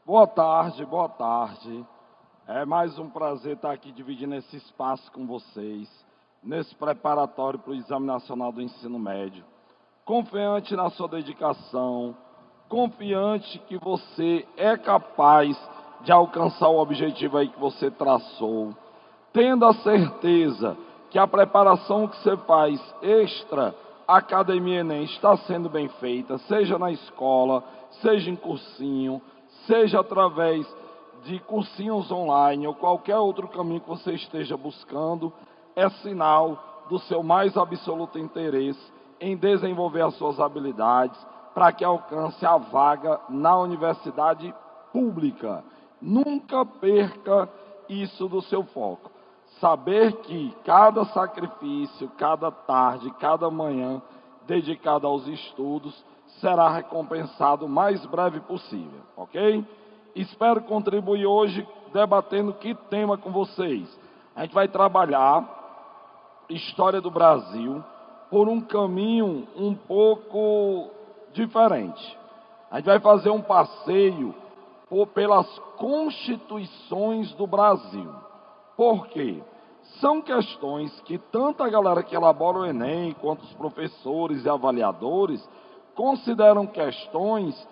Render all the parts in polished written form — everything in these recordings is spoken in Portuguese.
Boa tarde, boa tarde. É mais um prazer estar aqui dividindo esse espaço com vocês, nesse preparatório para o Exame Nacional do Ensino Médio. Confiante na sua dedicação, confiante que você é capaz de alcançar o objetivo aí que você traçou, tendo a certeza que a preparação que você faz extra Academia Enem está sendo bem feita, seja na escola, seja em cursinho, seja através de cursinhos online ou qualquer outro caminho que você esteja buscando, é sinal do seu mais absoluto interesse em desenvolver as suas habilidades para que alcance a vaga na universidade pública. Nunca perca isso do seu foco. Saber que cada sacrifício, cada tarde, cada manhã dedicado aos estudos será recompensado o mais breve possível, ok? Espero contribuir hoje debatendo que tema com vocês. A gente vai trabalhar história do Brasil por um caminho um pouco diferente. A gente vai fazer um passeio pelas constituições do Brasil. Por quê? São questões que tanto a galera que elabora o Enem, quanto os professores e avaliadores, consideram questões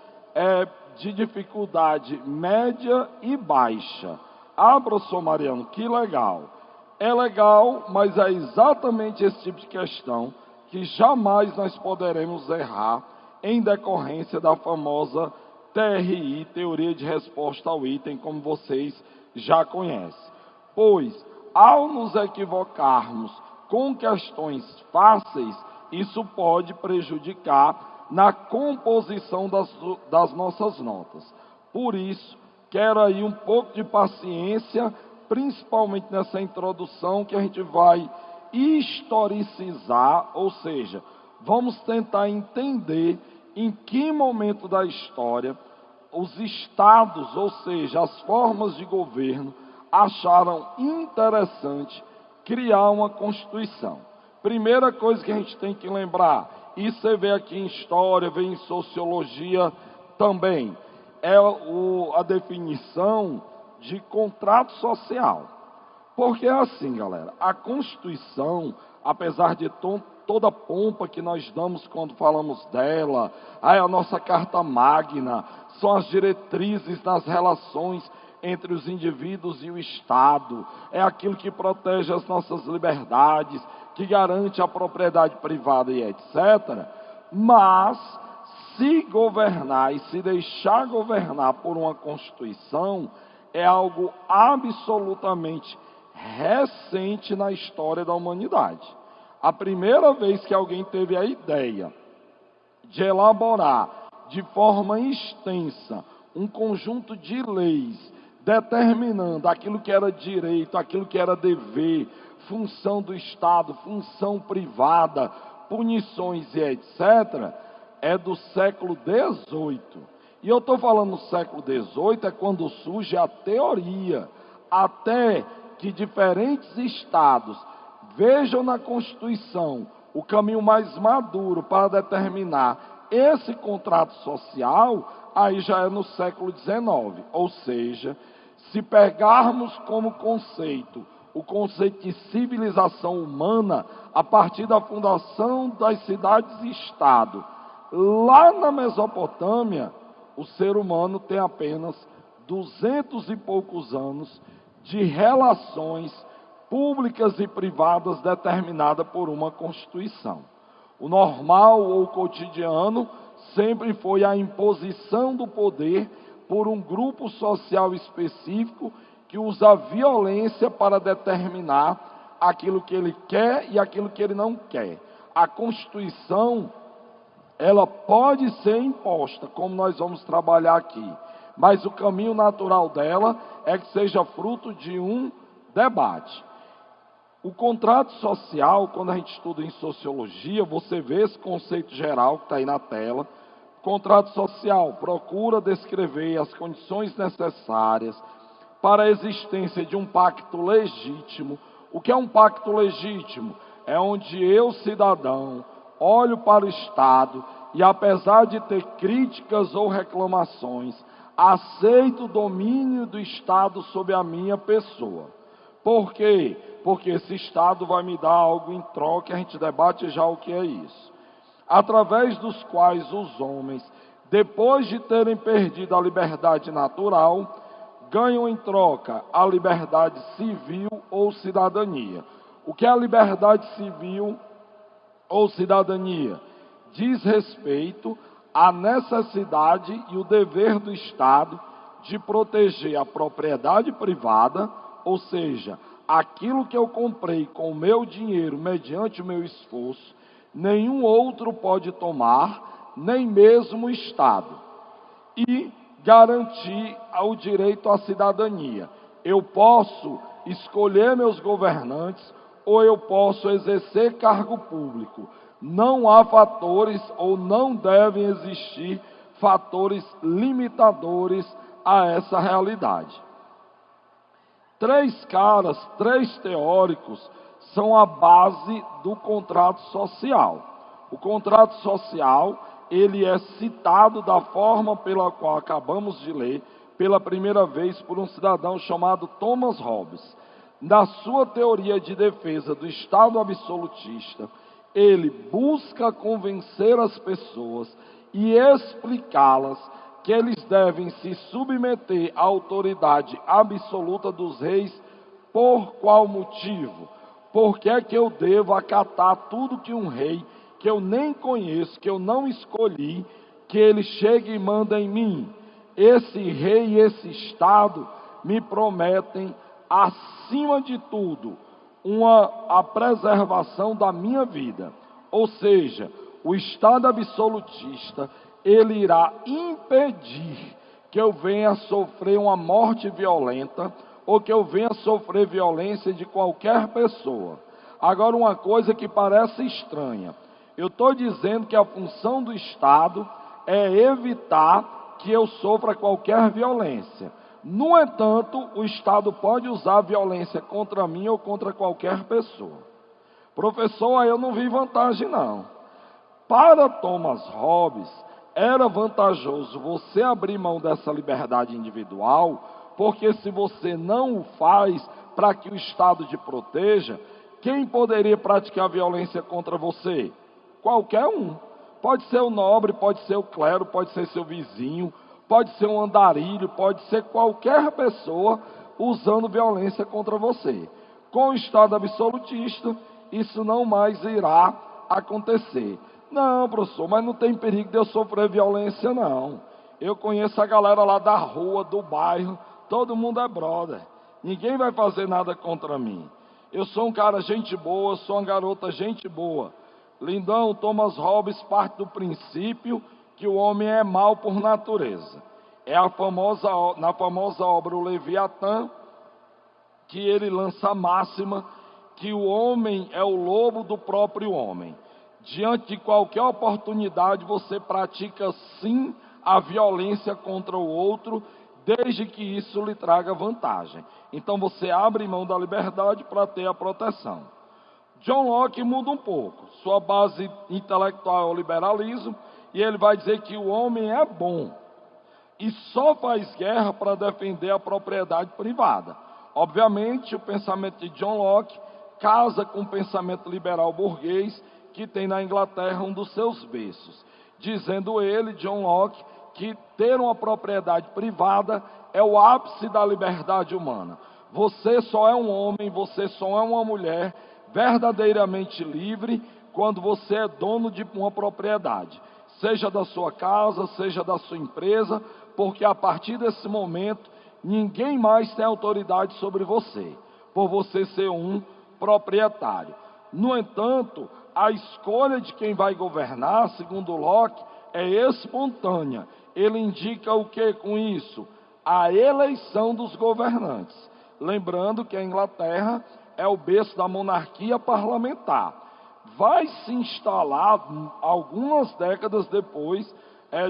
de dificuldade média e baixa. Professor Mariano, que legal. É legal, mas é exatamente esse tipo de questão que jamais nós poderemos errar em decorrência da famosa TRI, Teoria de Resposta ao Item, como vocês já conhecem. Pois, ao nos equivocarmos com questões fáceis, isso pode prejudicar na composição das nossas notas. Por isso, quero aí um pouco de paciência, principalmente nessa introdução que a gente vai historicizar, ou seja, vamos tentar entender em que momento da história os estados, ou seja, as formas de governo, acharam interessante criar uma Constituição. Primeira coisa que a gente tem que lembrar, e você vê aqui em História, vê em Sociologia também, é a definição de contrato social. Porque é assim, galera, a Constituição, apesar de toda a pompa que nós damos quando falamos dela, a nossa Carta Magna, são as diretrizes das relações entre os indivíduos e o Estado, é aquilo que protege as nossas liberdades, que garante a propriedade privada e etc. Mas, se governar e se deixar governar por uma Constituição, é algo absolutamente recente na história da humanidade. A primeira vez que alguém teve a ideia de elaborar de forma extensa um conjunto de leis determinando aquilo que era direito, aquilo que era dever, função do Estado, função privada, punições e etc., é do século XVIII. E eu estou falando do século XVIII, é quando surge a teoria, até que diferentes estados vejam na Constituição o caminho mais maduro para determinar esse contrato social, aí já é no século XIX. Ou seja, se pegarmos como conceito o conceito de civilização humana, a partir da fundação das cidades-estado, lá na Mesopotâmia, o ser humano tem apenas 200 e poucos anos de relações públicas e privadas determinada por uma Constituição. O normal ou cotidiano sempre foi a imposição do poder por um grupo social específico que usa a violência para determinar aquilo que ele quer e aquilo que ele não quer. A Constituição, ela pode ser imposta, como nós vamos trabalhar aqui, mas o caminho natural dela é que seja fruto de um debate. O contrato social, quando a gente estuda em sociologia, você vê esse conceito geral que está aí na tela. Contrato social procura descrever as condições necessárias para a existência de um pacto legítimo. O que é um pacto legítimo? É onde eu, cidadão, olho para o Estado e, apesar de ter críticas ou reclamações, aceito o domínio do Estado sobre a minha pessoa. Por quê? Porque esse Estado vai me dar algo em troca, a gente debate já o que é isso. Através dos quais os homens, depois de terem perdido a liberdade natural, ganham em troca a liberdade civil ou cidadania. O que é a liberdade civil ou cidadania? Diz respeito à necessidade e o dever do Estado de proteger a propriedade privada, ou seja, aquilo que eu comprei com o meu dinheiro mediante o meu esforço, nenhum outro pode tomar, nem mesmo o Estado. E garantir o direito à cidadania. Eu posso escolher meus governantes ou eu posso exercer cargo público. Não há fatores ou não devem existir fatores limitadores a essa realidade. Três teóricos são a base do contrato social. O contrato social, ele é citado da forma pela qual acabamos de ler, pela primeira vez por um cidadão chamado Thomas Hobbes. Na sua teoria de defesa do Estado absolutista, ele busca convencer as pessoas e explicá-las que eles devem se submeter à autoridade absoluta dos reis. Por qual motivo? Porque é que eu devo acatar tudo que um rei, que eu nem conheço, que eu não escolhi, que ele chegue e manda em mim? Esse rei e esse Estado me prometem, acima de tudo, a preservação da minha vida. Ou seja, o Estado absolutista, ele irá impedir que eu venha a sofrer uma morte violenta ou que eu venha a sofrer violência de qualquer pessoa. Agora, uma coisa que parece estranha, eu estou dizendo que a função do Estado é evitar que eu sofra qualquer violência. No entanto, o Estado pode usar violência contra mim ou contra qualquer pessoa. Professor, aí eu não vi vantagem não. Para Thomas Hobbes, era vantajoso você abrir mão dessa liberdade individual, porque se você não o faz para que o Estado te proteja, quem poderia praticar violência contra você? Qualquer um. Pode ser o nobre, pode ser o clero, pode ser seu vizinho, pode ser um andarilho, pode ser qualquer pessoa usando violência contra você. Com o Estado absolutista, isso não mais irá acontecer. Não, professor, mas não tem perigo de eu sofrer violência, não. Eu conheço a galera lá da rua, do bairro, todo mundo é brother. Ninguém vai fazer nada contra mim. Eu sou um cara gente boa, sou uma garota gente boa. Lindão, Thomas Hobbes parte do princípio que o homem é mau por natureza. É na famosa obra O Leviatã, que ele lança a máxima que o homem é o lobo do próprio homem. Diante de qualquer oportunidade, você pratica sim a violência contra o outro, desde que isso lhe traga vantagem. Então você abre mão da liberdade para ter a proteção. John Locke muda um pouco. Sua base intelectual é o liberalismo, e ele vai dizer que o homem é bom e só faz guerra para defender a propriedade privada. Obviamente, o pensamento de John Locke casa com o pensamento liberal burguês que tem na Inglaterra um dos seus berços, dizendo ele, John Locke, que ter uma propriedade privada é o ápice da liberdade humana. Você só é um homem, você só é uma mulher verdadeiramente livre quando você é dono de uma propriedade, seja da sua casa, seja da sua empresa, porque a partir desse momento ninguém mais tem autoridade sobre você, por você ser um proprietário. No entanto, a escolha de quem vai governar, segundo Locke, é espontânea. Ele indica o que com isso? A eleição dos governantes. Lembrando que a Inglaterra é o berço da monarquia parlamentar. Vai se instalar algumas décadas depois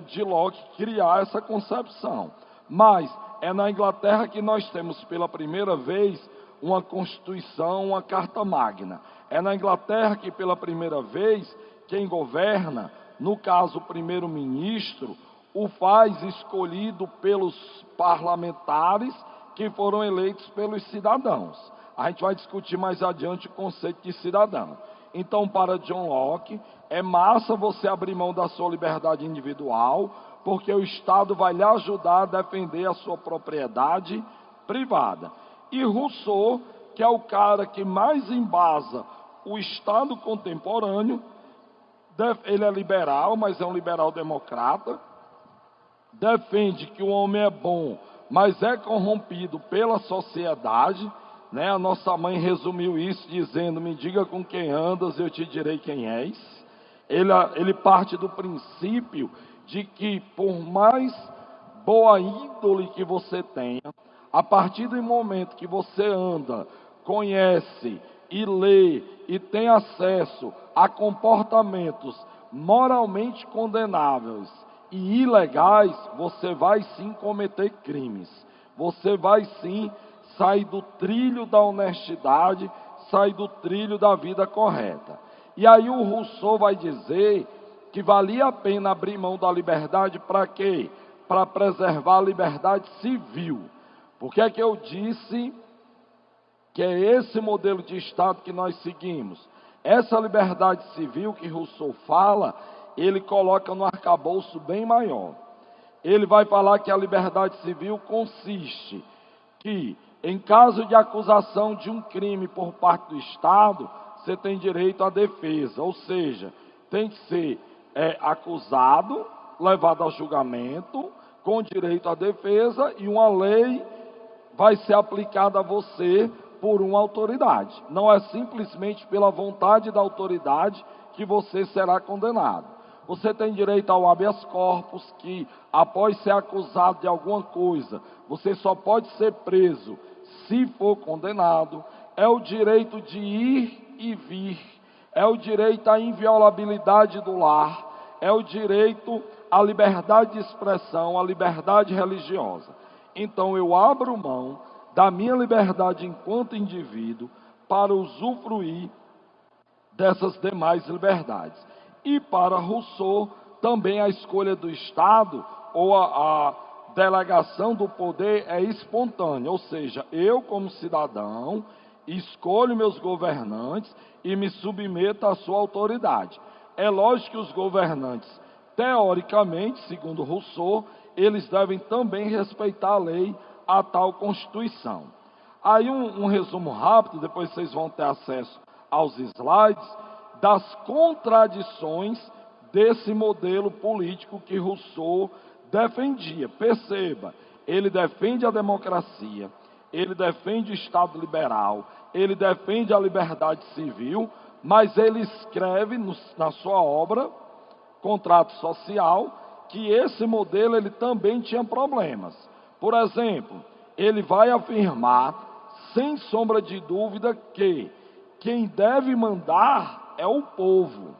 de Locke criar essa concepção. Mas é na Inglaterra que nós temos pela primeira vez uma Constituição, uma Carta Magna. É na Inglaterra que pela primeira vez quem governa, no caso o primeiro-ministro o faz escolhido pelos parlamentares que foram eleitos pelos cidadãos. A gente vai discutir mais adiante o conceito de cidadão. Então, para John Locke, é massa você abrir mão da sua liberdade individual, porque o Estado vai lhe ajudar a defender a sua propriedade privada. E Rousseau, que é o cara que mais embasa o Estado contemporâneo, ele é liberal, mas é um liberal democrata, defende que o homem é bom, mas é corrompido pela sociedade, né? A nossa mãe resumiu isso dizendo: me diga com quem andas, eu te direi quem és. Ele parte do princípio de que, por mais boa índole que você tenha, a partir do momento que você anda, conhece e lê e tem acesso a comportamentos moralmente condenáveis e ilegais, você vai sim cometer crimes. Você vai sim sair do trilho da honestidade, sair do trilho da vida correta. E aí o Rousseau vai dizer que valia a pena abrir mão da liberdade para quê? Para preservar a liberdade civil. Por que é que eu disse que é esse modelo de Estado que nós seguimos? Essa liberdade civil que Rousseau fala, ele coloca no arcabouço bem maior. Ele vai falar que a liberdade civil consiste que, em caso de acusação de um crime por parte do Estado, você tem direito à defesa, ou seja, tem que ser acusado, levado a julgamento, com direito à defesa, e uma lei vai ser aplicada a você por uma autoridade. Não é simplesmente pela vontade da autoridade que você será condenado. Você tem direito ao habeas corpus, que após ser acusado de alguma coisa, você só pode ser preso se for condenado. É o direito de ir e vir, é o direito à inviolabilidade do lar, é o direito à liberdade de expressão, à liberdade religiosa. Então eu abro mão da minha liberdade enquanto indivíduo para usufruir dessas demais liberdades. E para Rousseau, também a escolha do Estado ou a delegação do poder é espontânea, ou seja, eu como cidadão escolho meus governantes e me submeto à sua autoridade. É lógico que os governantes, teoricamente, segundo Rousseau, eles devem também respeitar a lei, a tal Constituição. Aí um resumo rápido, depois vocês vão ter acesso aos slides, das contradições desse modelo político que Rousseau defendia. Perceba, ele defende a democracia, ele defende o Estado liberal, ele defende a liberdade civil, mas ele escreve na sua obra, Contrato Social, que esse modelo ele também tinha problemas. Por exemplo, ele vai afirmar, sem sombra de dúvida, que quem deve mandar é o povo.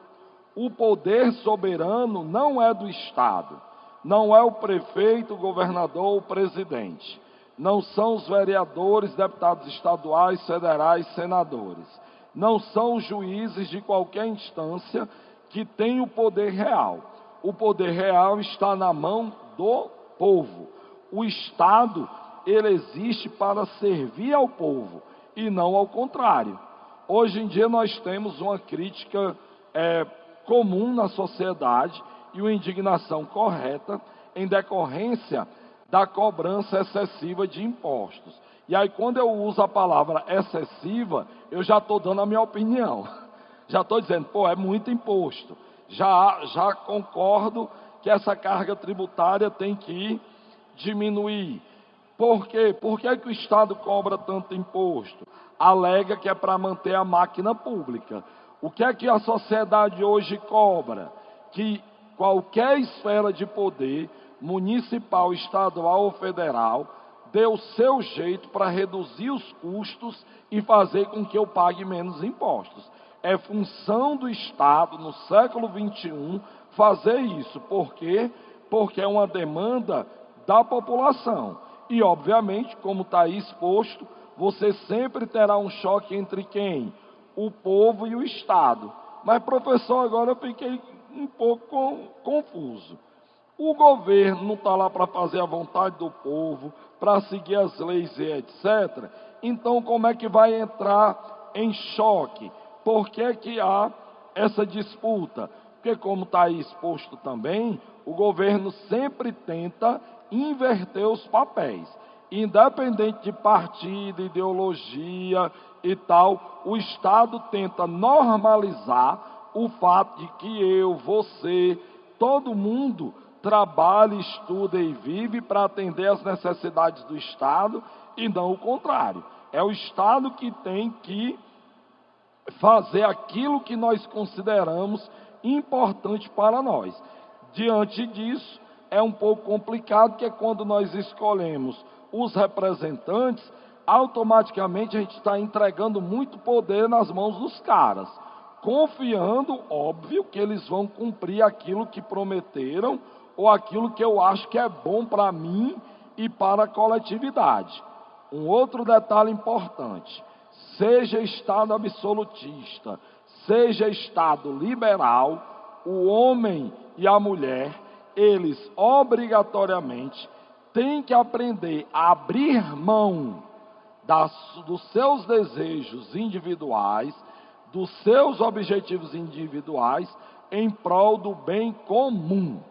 O poder soberano não é do Estado, não é o prefeito, o governador, o presidente. Não são os vereadores, deputados estaduais, federais, senadores. Não são os juízes de qualquer instância que têm o poder real. O poder real está na mão do povo. O Estado, ele existe para servir ao povo e não ao contrário. Hoje em dia nós temos uma crítica comum na sociedade e uma indignação correta em decorrência da cobrança excessiva de impostos. E aí quando eu uso a palavra excessiva, eu já estou dando a minha opinião. Já estou dizendo, é muito imposto. Já concordo que essa carga tributária tem que diminuir. Por quê? Por que o Estado cobra tanto imposto? Alega que é para manter a máquina pública. O que é que a sociedade hoje cobra? Que qualquer esfera de poder, municipal, estadual ou federal, dê o seu jeito para reduzir os custos e fazer com que eu pague menos impostos. É função do Estado, no século XXI, fazer isso. Por quê? Porque é uma demanda da população. E, obviamente, como está aí exposto, você sempre terá um choque entre quem? O povo e o Estado. Mas, professor, agora eu fiquei um pouco confuso. O governo não está lá para fazer a vontade do povo, para seguir as leis e etc. Então, como é que vai entrar em choque? Por que que há essa disputa? Porque, como está aí exposto também, o governo sempre tenta inverter os papéis. Independente de partido, ideologia e tal, o Estado tenta normalizar o fato de que eu, você, todo mundo trabalha, estuda e vive para atender às necessidades do Estado e não o contrário. É o Estado que tem que fazer aquilo que nós consideramos importante para nós. Diante disso, é um pouco complicado, que é quando nós escolhemos os representantes, automaticamente a gente está entregando muito poder nas mãos dos caras, confiando, óbvio, que eles vão cumprir aquilo que prometeram, ou aquilo que eu acho que é bom para mim e para a coletividade. Um outro detalhe importante: seja Estado absolutista, seja Estado liberal, o homem e a mulher, eles obrigatoriamente têm que aprender a abrir mão dos seus desejos individuais, dos seus objetivos individuais, em prol do bem comum.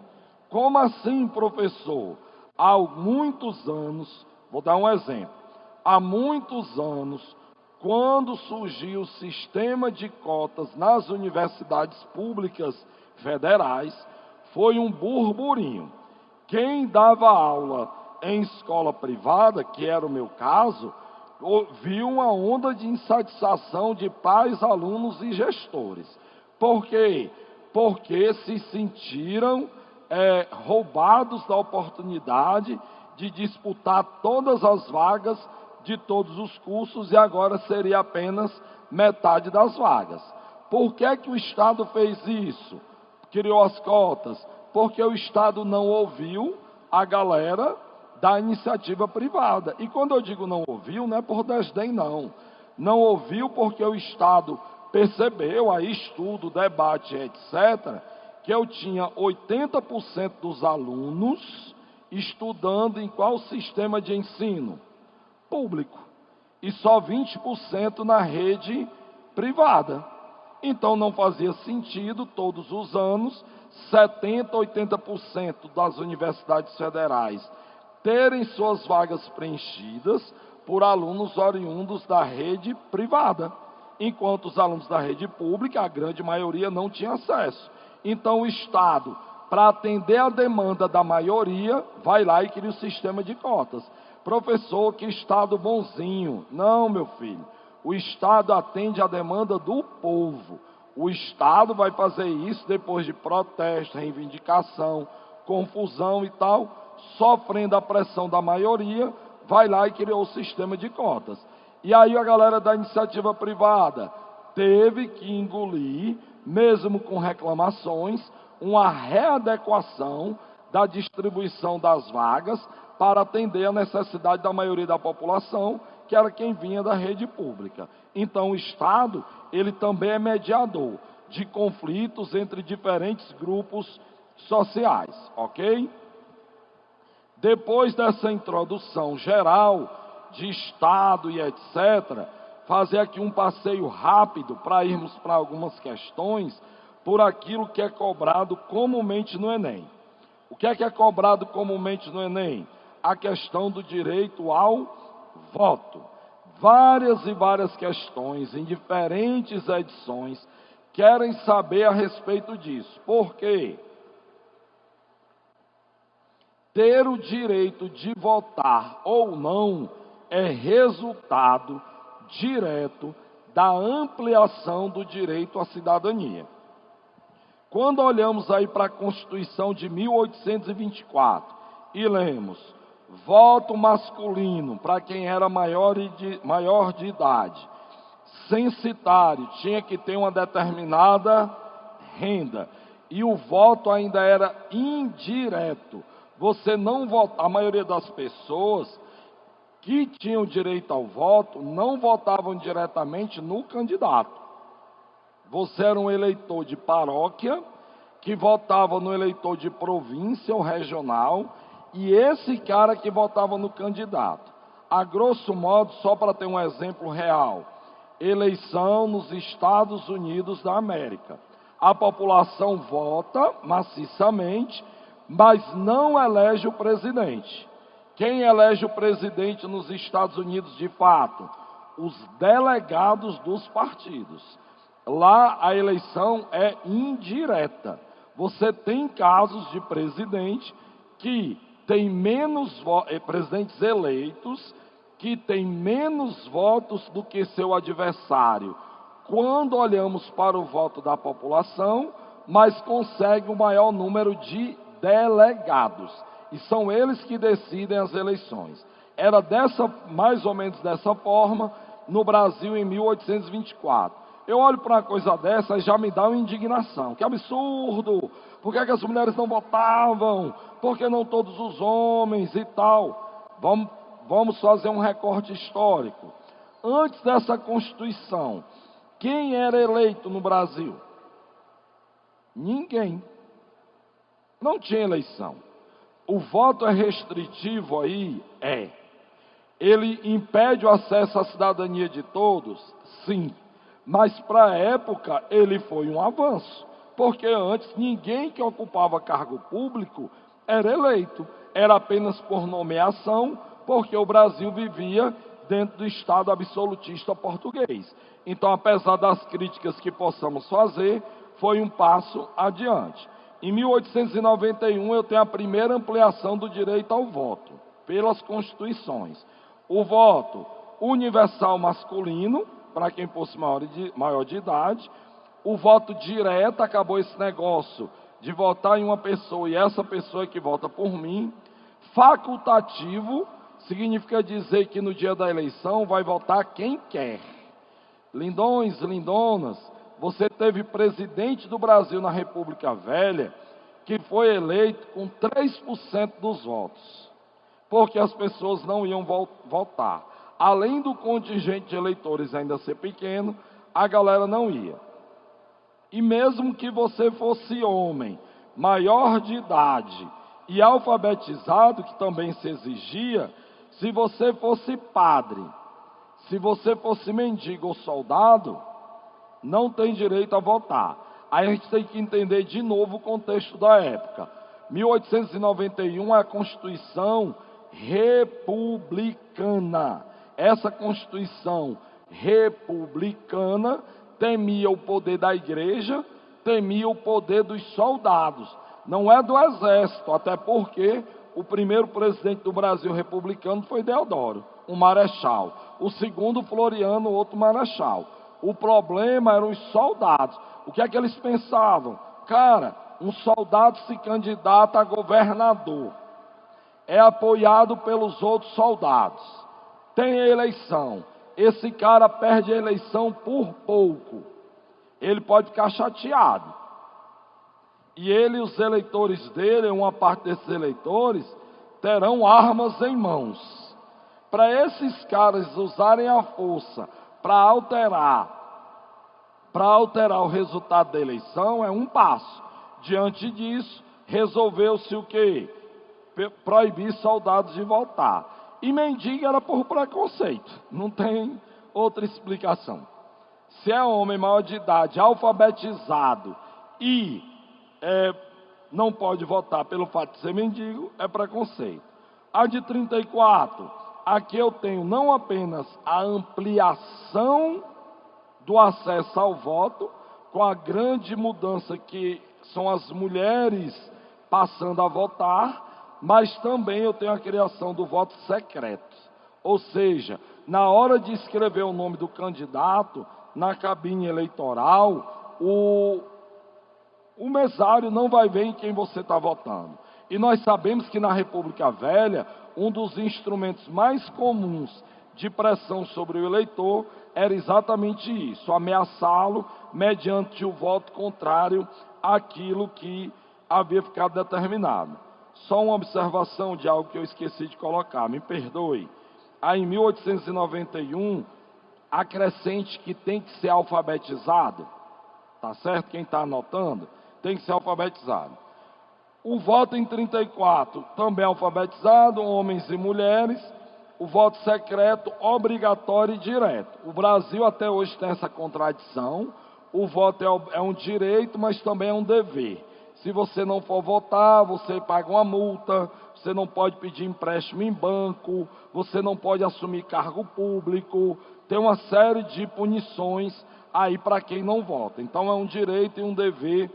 Como assim, professor? Há muitos anos, vou dar um exemplo. Há muitos anos, quando surgiu o sistema de cotas nas universidades públicas federais, foi um burburinho. Quem dava aula em escola privada, que era o meu caso, viu uma onda de insatisfação de pais, alunos e gestores. Por quê? Porque se sentiram roubados da oportunidade de disputar todas as vagas de todos os cursos, e agora seria apenas metade das vagas. Por que que o Estado fez isso? Criou as cotas? Porque o Estado não ouviu a galera da iniciativa privada. E quando eu digo não ouviu, não é por desdém, não. Não ouviu porque o Estado percebeu, aí estudo, debate, etc., que eu tinha 80% dos alunos estudando em qual sistema de ensino? Público. E só 20% na rede privada. Então não fazia sentido, todos os anos, 70%, 80% das universidades federais terem suas vagas preenchidas por alunos oriundos da rede privada, enquanto os alunos da rede pública, a grande maioria, não tinha acesso. Então o Estado, para atender a demanda da maioria, vai lá e cria o sistema de cotas. Professor, que Estado bonzinho. Não, meu filho. O Estado atende a demanda do povo. O Estado vai fazer isso depois de protesto, reivindicação, confusão e tal, sofrendo a pressão da maioria, vai lá e criou o sistema de cotas. E aí a galera da iniciativa privada teve que engolir, mesmo com reclamações, uma readequação da distribuição das vagas para atender a necessidade da maioria da população, que era quem vinha da rede pública. Então o Estado, ele também é mediador de conflitos entre diferentes grupos sociais, ok? Depois dessa introdução geral de Estado e etc., fazer aqui um passeio rápido para irmos para algumas questões por aquilo que é cobrado comumente no Enem. O que é cobrado comumente no Enem? A questão do direito ao voto. Várias e várias questões em diferentes edições querem saber a respeito disso. Por quê? Ter o direito de votar ou não é resultado direto da ampliação do direito à cidadania. Quando olhamos aí para a Constituição de 1824 e lemos: voto masculino para quem era maior de idade, censitário, tinha que ter uma determinada renda, e o voto ainda era indireto. Você não vota, a maioria das pessoas que tinham direito ao voto não votavam diretamente no candidato. Você era um eleitor de paróquia que votava no eleitor de província ou regional, e esse cara que votava no candidato. A grosso modo, só para ter um exemplo real, eleição nos Estados Unidos da América. A população vota maciçamente, mas não elege o presidente. Quem elege o presidente nos Estados Unidos de fato? Os delegados dos partidos. Lá a eleição é indireta. Você tem casos de presidente que tem menos presidentes eleitos que tem menos votos do que seu adversário. Quando olhamos para o voto da população, mas consegue o maior número de delegados. E são eles que decidem as eleições. Era mais ou menos dessa forma no Brasil em 1824. Eu olho para uma coisa dessa e já me dá uma indignação. Que absurdo! Por que as mulheres não votavam? Por que não todos os homens e tal? Vamos fazer um recorte histórico. Antes dessa Constituição, quem era eleito no Brasil? Ninguém. Não tinha eleição. O voto é restritivo aí? É. Ele impede o acesso à cidadania de todos? Sim. Mas para a época ele foi um avanço. Porque antes ninguém que ocupava cargo público era eleito. Era apenas por nomeação, porque o Brasil vivia dentro do Estado absolutista português. Então, apesar das críticas que possamos fazer, foi um passo adiante. Em 1891, eu tenho a primeira ampliação do direito ao voto, pelas constituições. O voto universal masculino, para quem fosse maior de idade. O voto direto, acabou esse negócio de votar em uma pessoa e essa pessoa é que vota por mim. Facultativo, significa dizer que no dia da eleição vai votar quem quer. Lindões, lindonas, você teve presidente do Brasil na República Velha que foi eleito com 3% dos votos, porque as pessoas não iam votar. Além do contingente de eleitores ainda ser pequeno, a galera não ia. E mesmo que você fosse homem, maior de idade e alfabetizado, que também se exigia, se você fosse padre, se você fosse mendigo ou soldado, não tem direito a votar. Aí a gente tem que entender de novo o contexto da época. 1891 é a Constituição republicana. Essa Constituição republicana temia o poder da igreja, temia o poder dos soldados, não é do exército, até porque o primeiro presidente do Brasil republicano foi Deodoro, um marechal. O segundo, Floriano, outro marechal. O problema eram os soldados. O que é que eles pensavam? Cara, um soldado se candidata a governador, é apoiado pelos outros soldados, tem a eleição, esse cara perde a eleição por pouco, ele pode ficar chateado. E ele e os eleitores dele, uma parte desses eleitores, terão armas em mãos. Para esses caras usarem a força para alterar o resultado da eleição, é um passo. Diante disso, resolveu-se o quê? Proibir soldados de votar. E mendigo era por preconceito, não tem outra explicação. Se é homem maior de idade, alfabetizado e não pode votar pelo fato de ser mendigo, é preconceito. A de 34, aqui eu tenho não apenas a ampliação do acesso ao voto, com a grande mudança que são as mulheres passando a votar, mas também eu tenho a criação do voto secreto. Ou seja, na hora de escrever o nome do candidato, na cabine eleitoral, o mesário não vai ver em quem você está votando. E nós sabemos que na República Velha, um dos instrumentos mais comuns de pressão sobre o eleitor era exatamente isso, ameaçá-lo mediante o voto contrário àquilo que havia ficado determinado. Só uma observação de algo que eu esqueci de colocar, me perdoe. Aí em 1891, acrescente que tem que ser alfabetizado, tá certo? Quem está anotando? tem que ser alfabetizado. O voto em 34 também é alfabetizado, homens e mulheres. O voto secreto, obrigatório e direto. O Brasil até hoje tem essa contradição. O voto é um direito, mas também é um dever. Se você não for votar, você paga uma multa, você não pode pedir empréstimo em banco, você não pode assumir cargo público, tem uma série de punições aí para quem não vota. Então é um direito e um dever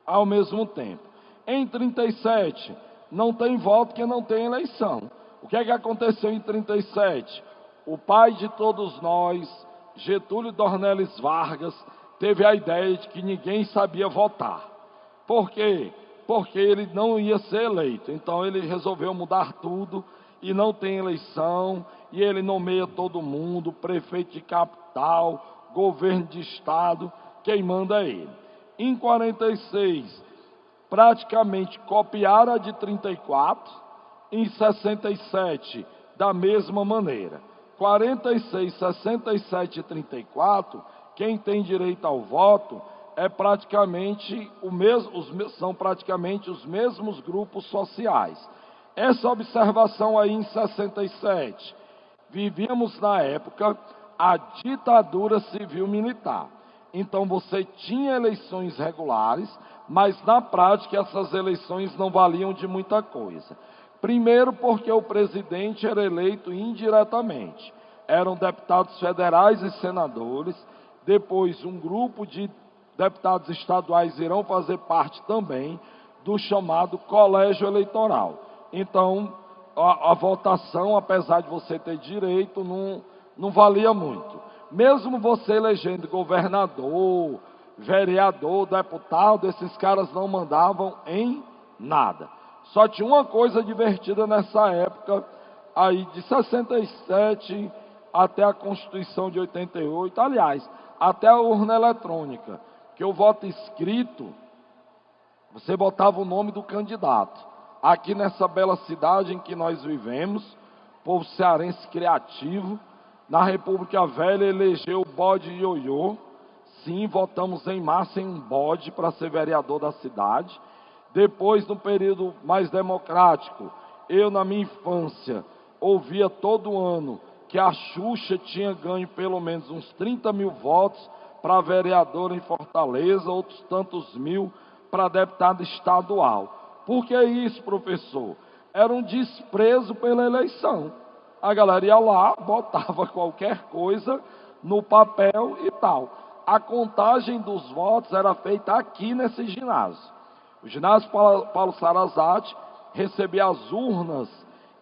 ao mesmo tempo. Em 37, não tem voto porque não tem eleição. O que é que aconteceu em 37? O pai de todos nós, Getúlio Dornelles Vargas, teve a ideia de que ninguém sabia votar. Por quê? Porque ele não ia ser eleito. Então ele resolveu mudar tudo e não tem eleição, e ele nomeia todo mundo, prefeito de capital, governo de estado, quem manda é ele. Em 46, praticamente copiaram a de 34, em 67, da mesma maneira. 46, 67 e 34, quem tem direito ao voto é praticamente são praticamente os mesmos grupos sociais. Essa observação aí em 67, vivíamos na época a ditadura civil-militar. Então você tinha eleições regulares, mas na prática essas eleições não valiam de muita coisa. Primeiro porque o presidente era eleito indiretamente. Eram deputados federais e senadores. Depois um grupo de deputados estaduais irão fazer parte também do chamado colégio eleitoral. Então, a votação, apesar de você ter direito, não valia muito. Mesmo você elegendo governador, vereador, deputado, esses caras não mandavam em nada. Só tinha uma coisa divertida nessa época, aí de 67 até a Constituição de 88, aliás, até a urna eletrônica, que o voto escrito, você botava o nome do candidato. Aqui nessa bela cidade em que nós vivemos, povo cearense criativo, na República Velha elegeu o bode ioiô. Sim, votamos em massa em um bode para ser vereador da cidade. Depois, no período mais democrático, eu na minha infância ouvia todo ano que a Xuxa tinha ganho pelo menos uns 30 mil votos para vereador em Fortaleza, outros tantos mil para deputado estadual. Por que isso, professor? Era um desprezo pela eleição. A galera ia lá, botava qualquer coisa no papel e tal. A contagem dos votos era feita aqui nesse ginásio. O ginásio Paulo Sarazate recebia as urnas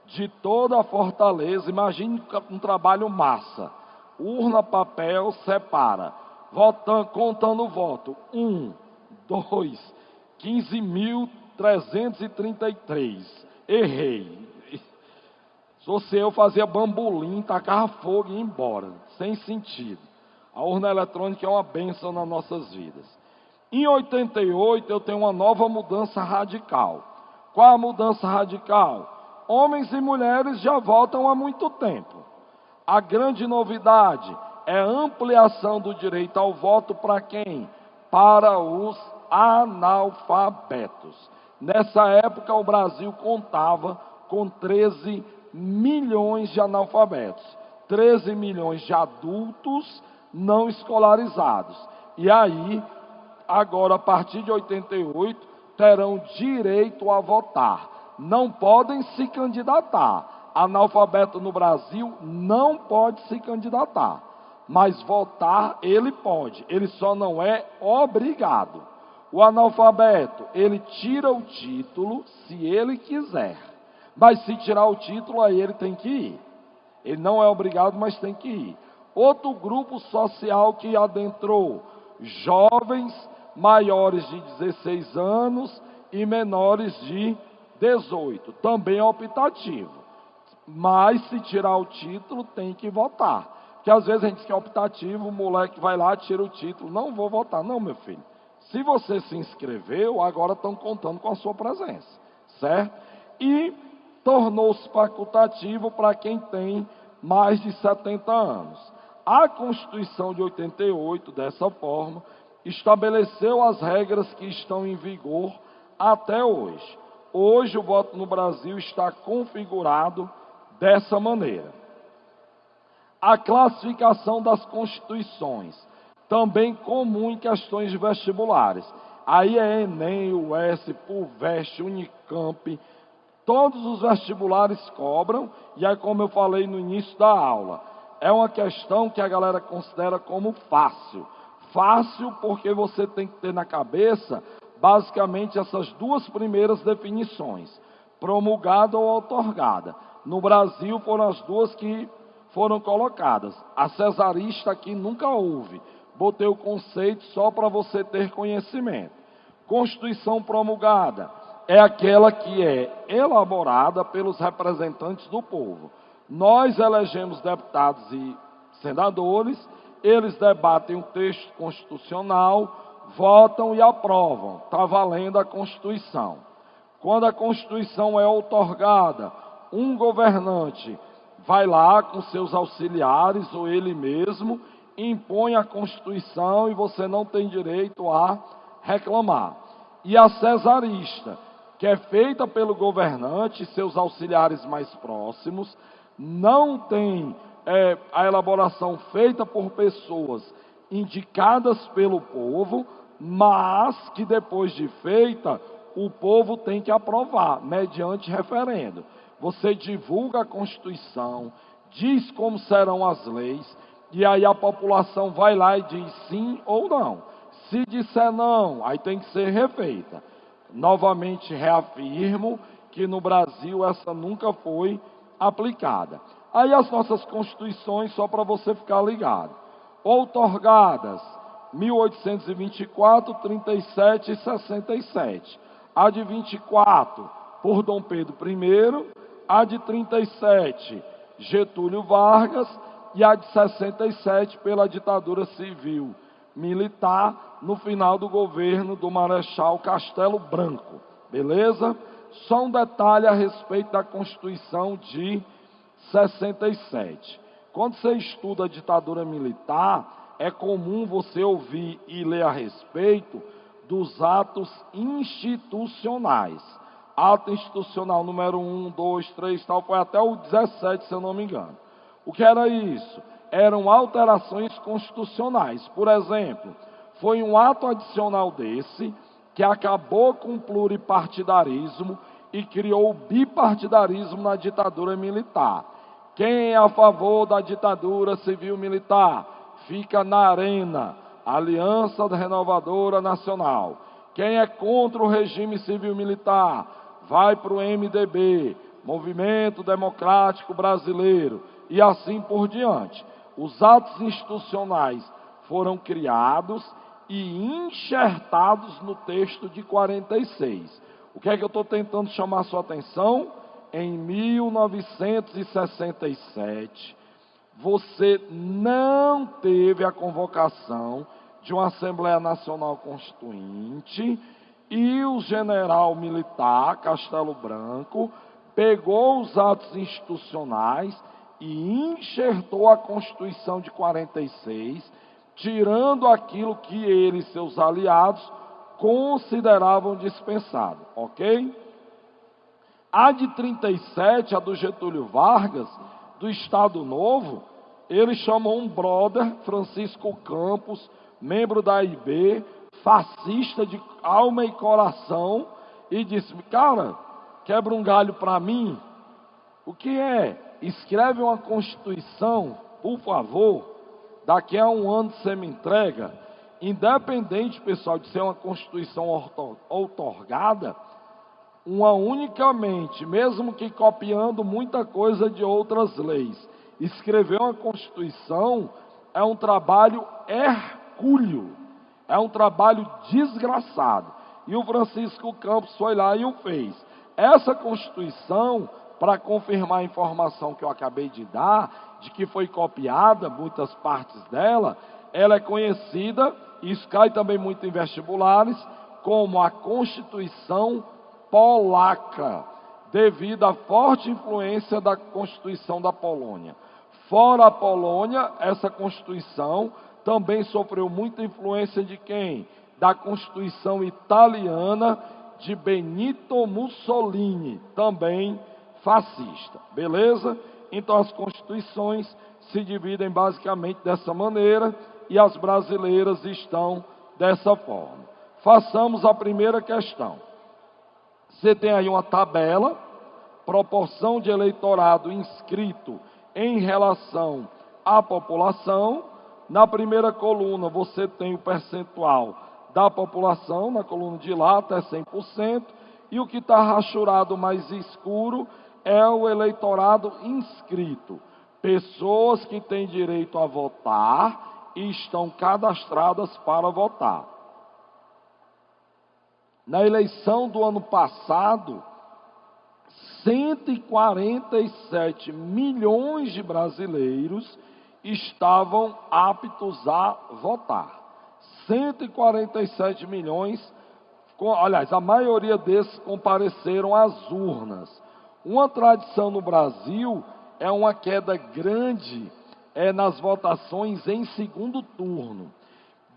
de toda a Fortaleza. Imagine um trabalho massa. Urna, papel, separa. Contando o voto. 1, 2, 15.333. Errei. Se fosse eu, fazia bambolim, tacava fogo e ia embora. Sem sentido. A urna eletrônica é uma bênção nas nossas vidas. Em 88, eu tenho uma nova mudança radical. Qual a mudança radical? Homens e mulheres já votam há muito tempo. A grande novidade é a ampliação do direito ao voto para quem? Para os analfabetos. Nessa época, o Brasil contava com 13 milhões de analfabetos. 13 milhões de adultos não escolarizados. E aí, agora, a partir de 88, terão direito a votar. Não podem se candidatar. Analfabeto no Brasil não pode se candidatar. Mas votar ele pode. Ele só não é obrigado. O analfabeto, ele tira o título se ele quiser. Mas se tirar o título, aí ele tem que ir. Ele não é obrigado, mas tem que ir. Outro grupo social que adentrou: jovens maiores de 16 anos e menores de 18. Também é optativo. Mas se tirar o título, tem que votar. Porque às vezes a gente diz que é optativo, o moleque vai lá, tira o título. Não vou votar. Não, meu filho. Se você se inscreveu, agora estão contando com a sua presença. Certo? E tornou-se facultativo para quem tem mais de 70 anos. A Constituição de 88, dessa forma, estabeleceu as regras que estão em vigor até hoje. Hoje o voto no Brasil está configurado dessa maneira. A classificação das constituições, também comum em questões de vestibulares. Aí é Enem, UES, PUVEST, Unicamp, todos os vestibulares cobram, e é como eu falei no início da aula, é uma questão que a galera considera como fácil. Fácil porque você tem que ter na cabeça, basicamente, essas duas primeiras definições, promulgada ou outorgada. No Brasil foram as duas que foram colocadas. A cesarista aqui nunca houve. Botei o conceito só para você ter conhecimento. Constituição promulgada é aquela que é elaborada pelos representantes do povo. Nós elegemos deputados e senadores, eles debatem o texto constitucional, votam e aprovam. Está valendo a Constituição. Quando a Constituição é outorgada, um governante vai lá com seus auxiliares ou ele mesmo, impõe a Constituição e você não tem direito a reclamar. E a cesarista, que é feita pelo governante e seus auxiliares mais próximos, não tem a elaboração feita por pessoas indicadas pelo povo, mas que depois de feita, o povo tem que aprovar, mediante referendo. Você divulga a Constituição, diz como serão as leis, e aí a população vai lá e diz sim ou não. Se disser não, aí tem que ser refeita. Novamente reafirmo que no Brasil essa nunca foi aplicada. Aí as nossas constituições, só para você ficar ligado. Outorgadas, 1824, 37 e 67. A de 24, por Dom Pedro I. A de 37, Getúlio Vargas. E a de 67, pela ditadura civil militar, no final do governo do Marechal Castelo Branco. Beleza? Só um detalhe a respeito da Constituição de 67. Quando você estuda a ditadura militar, é comum você ouvir e ler a respeito dos atos institucionais. Ato institucional número 1, 2, 3, tal, foi até o 17, se eu não me engano. O que era isso? Eram alterações constitucionais. Por exemplo, foi um ato adicional desse que acabou com o pluripartidarismo e criou o bipartidarismo na ditadura militar. Quem é a favor da ditadura civil-militar fica na Arena, Aliança Renovadora Nacional. Quem é contra o regime civil-militar vai para o MDB, Movimento Democrático Brasileiro, e assim por diante. Os atos institucionais foram criados e enxertados no texto de 46. O que é que eu estou tentando chamar a sua atenção? Em 1967, você não teve a convocação de uma Assembleia Nacional Constituinte e o general militar Castelo Branco pegou os atos institucionais e enxertou a Constituição de 46, tirando aquilo que ele e seus aliados consideravam dispensado, ok? A de 37, a do Getúlio Vargas, do Estado Novo, ele chamou um brother, Francisco Campos, membro da AIB, fascista de alma e coração, e disse: cara, quebra um galho para mim. O que é? Escreve uma Constituição, por favor, daqui a um ano você me entrega. Independente, pessoal, de ser uma Constituição outorgada, uma unicamente, mesmo que copiando muita coisa de outras leis, escrever uma Constituição é um trabalho hercúleo, é um trabalho desgraçado. E o Francisco Campos foi lá e o fez. Essa Constituição, para confirmar a informação que eu acabei de dar, de que foi copiada, muitas partes dela, ela é conhecida, e isso cai também muito em vestibulares, como a Constituição Polaca, devido à forte influência da Constituição da Polônia. Fora a Polônia, essa Constituição também sofreu muita influência de quem? Da Constituição italiana de Benito Mussolini, também fascista. Beleza? Então as constituições se dividem basicamente dessa maneira e as brasileiras estão dessa forma. Façamos a primeira questão. Você tem aí uma tabela, proporção de eleitorado inscrito em relação à população. Na primeira coluna você tem o percentual da população, na coluna de lá até 100%, e o que está rachurado mais escuro é o eleitorado inscrito. Pessoas que têm direito a votar e estão cadastradas para votar. Na eleição do ano passado, 147 milhões de brasileiros estavam aptos a votar. 147 milhões, aliás, a maioria desses compareceram às urnas. Uma tradição no Brasil é uma queda grande nas votações em segundo turno.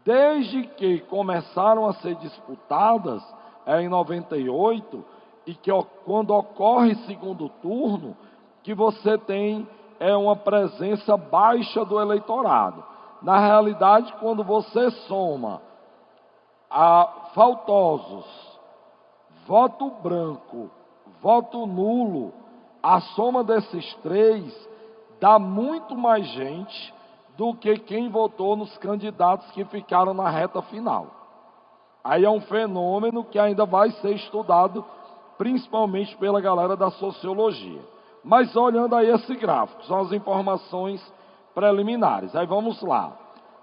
Desde que começaram a ser disputadas, em 98, e que quando ocorre segundo turno, que você tem uma presença baixa do eleitorado. Na realidade, quando você soma faltosos, voto branco, voto nulo, a soma desses três dá muito mais gente do que quem votou nos candidatos que ficaram na reta final. Aí é um fenômeno que ainda vai ser estudado, principalmente pela galera da sociologia. Mas olhando aí esse gráfico, são as informações preliminares. Aí vamos lá.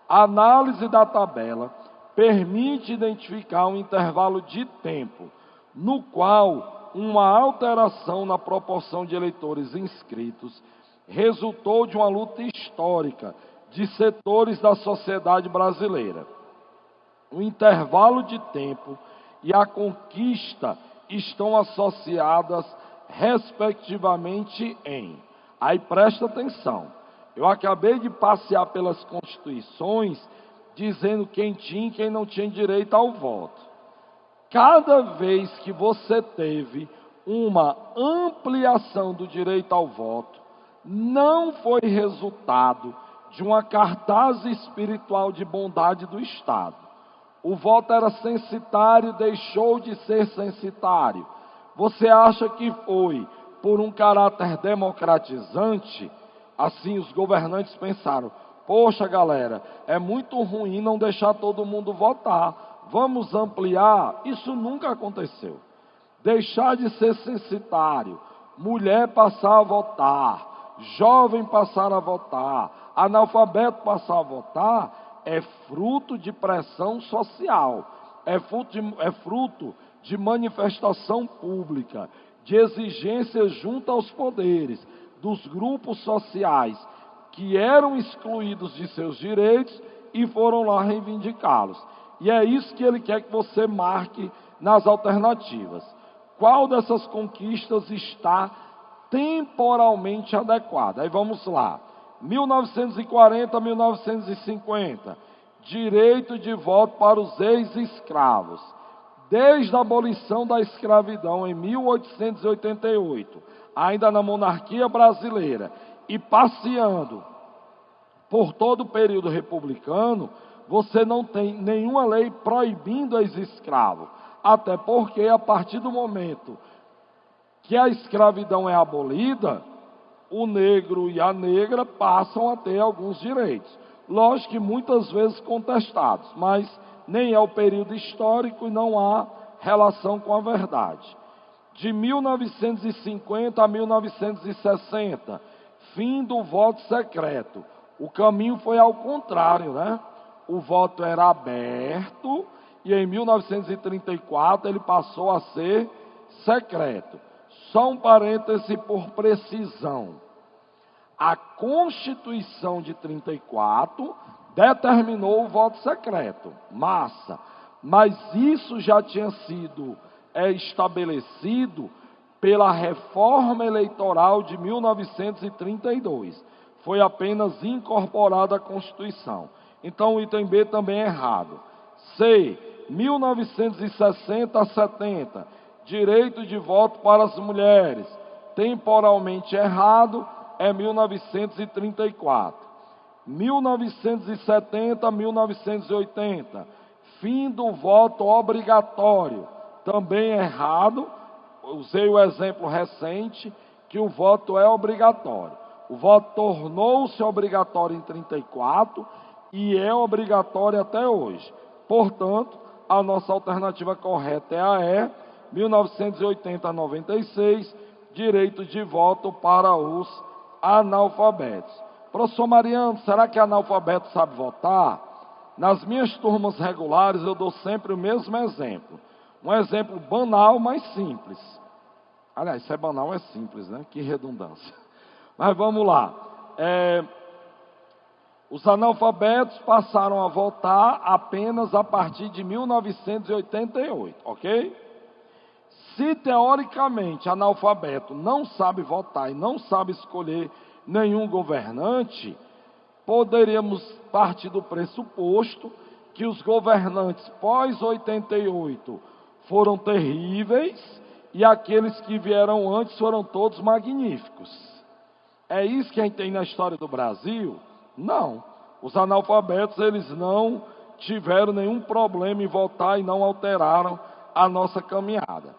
A análise da tabela permite identificar um intervalo de tempo no qual uma alteração na proporção de eleitores inscritos resultou de uma luta histórica de setores da sociedade brasileira. O intervalo de tempo e a conquista estão associadas respectivamente em... Aí presta atenção, eu acabei de passear pelas constituições dizendo quem tinha e quem não tinha direito ao voto. Cada vez que você teve uma ampliação do direito ao voto, não foi resultado de uma cartaz espiritual de bondade do Estado. O voto era censitário, deixou de ser censitário. Você acha que foi por um caráter democratizante? Assim os governantes pensaram, poxa galera, é muito ruim não deixar todo mundo votar, vamos ampliar. Isso nunca aconteceu. Deixar de ser censitário, mulher passar a votar, jovem passar a votar, analfabeto passar a votar, é fruto de pressão social, é fruto de manifestação pública, de exigências junto aos poderes, dos grupos sociais que eram excluídos de seus direitos e foram lá reivindicá-los. E é isso que ele quer que você marque nas alternativas. Qual dessas conquistas está temporalmente adequada? Aí vamos lá. 1940 a 1950, direito de voto para os ex-escravos. Desde a abolição da escravidão em 1888, ainda na monarquia brasileira, e passeando por todo o período republicano, você não tem nenhuma lei proibindo o ex-escravo. Até porque, a partir do momento que a escravidão é abolida, o negro e a negra passam a ter alguns direitos. Lógico que muitas vezes contestados, mas nem é o período histórico e não há relação com a verdade. De 1950 a 1960, fim do voto secreto. O caminho foi ao contrário, né? O voto era aberto e em 1934 ele passou a ser secreto. Só um parêntese por precisão. A Constituição de 34 determinou o voto secreto, massa, mas isso já tinha sido estabelecido pela reforma eleitoral de 1932. Foi apenas incorporada à Constituição. Então o item B também é errado. C, 1960 a 70, direito de voto para as mulheres. Temporalmente errado, é 1934. 1970 a 1980, fim do voto obrigatório. Também errado, usei o exemplo recente, que o voto é obrigatório. O voto tornou-se obrigatório em 34 e é obrigatório até hoje. Portanto, a nossa alternativa correta é a E, 1980 a 96, direito de voto para os analfabetos. Professor Mariano, será que analfabeto sabe votar? Nas minhas turmas regulares eu dou sempre o mesmo exemplo. Um exemplo banal, mas simples. Aliás, se é banal é simples, né? Que redundância. Mas vamos lá. Os analfabetos passaram a votar apenas a partir de 1988, ok? Se teoricamente analfabeto não sabe votar e não sabe escolher nenhum governante, poderíamos partir do pressuposto que os governantes pós-88 foram terríveis e aqueles que vieram antes foram todos magníficos. É isso que a gente tem na história do Brasil? Não. Os analfabetos, eles não tiveram nenhum problema em votar e não alteraram a nossa caminhada.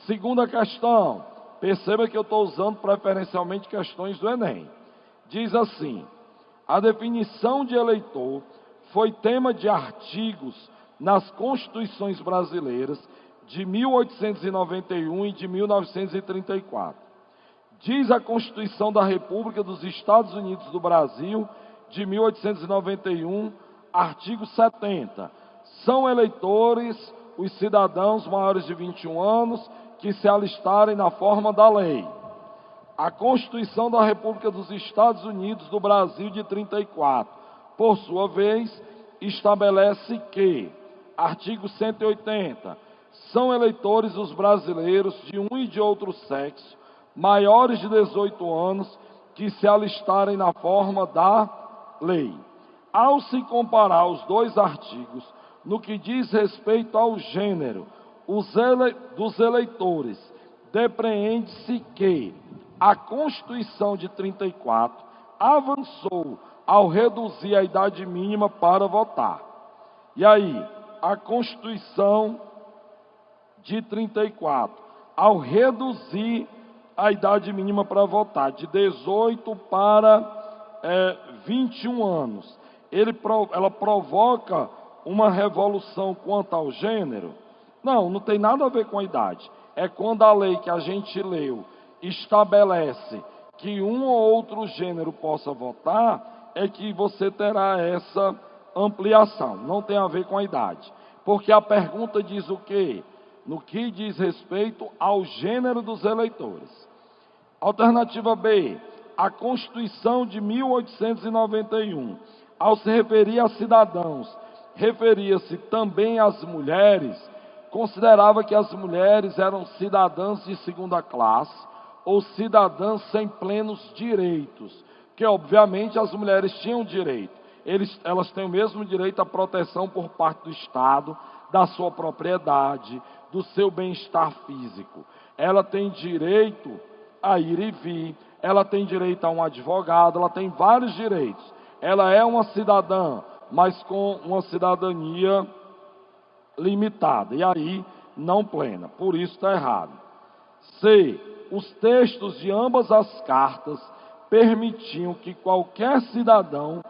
Segunda questão, perceba que eu estou usando preferencialmente questões do Enem. Diz assim: a definição de eleitor foi tema de artigos nas constituições brasileiras de 1891 e de 1934. Diz a Constituição da República dos Estados Unidos do Brasil, de 1891, artigo 70. São eleitores os cidadãos maiores de 21 anos que se alistarem na forma da lei. A Constituição da República dos Estados Unidos do Brasil, de 34, por sua vez, estabelece que, artigo 180, são eleitores os brasileiros de um e de outro sexo, maiores de 18 anos, que se alistarem na forma da lei. Ao se comparar os dois artigos, no que diz respeito ao gênero dos eleitores, depreende-se que a Constituição de 34 avançou ao reduzir a idade mínima para votar. E aí, a Constituição de 34, ao reduzir a idade mínima para votar de 18 para 21 anos, ela provoca uma revolução quanto ao gênero? Não, não tem nada a ver com a idade. É quando a lei que a gente leu estabelece que um ou outro gênero possa votar, é que você terá essa ampliação. Não tem a ver com a idade. Porque a pergunta diz o quê? No que diz respeito ao gênero dos eleitores. Alternativa B, a Constituição de 1891, ao se referir a cidadãos, referia-se também às mulheres, considerava que as mulheres eram cidadãs de segunda classe ou cidadãs sem plenos direitos, que obviamente as mulheres tinham direito. Elas têm o mesmo direito à proteção por parte do Estado, da sua propriedade, do seu bem-estar físico. Ela tem direito a ir e vir, ela tem direito a um advogado, ela tem vários direitos. Ela é uma cidadã, mas com uma cidadania limitada, e aí não plena. Por isso está errado. C. Os textos de ambas as cartas permitiam que qualquer cidadão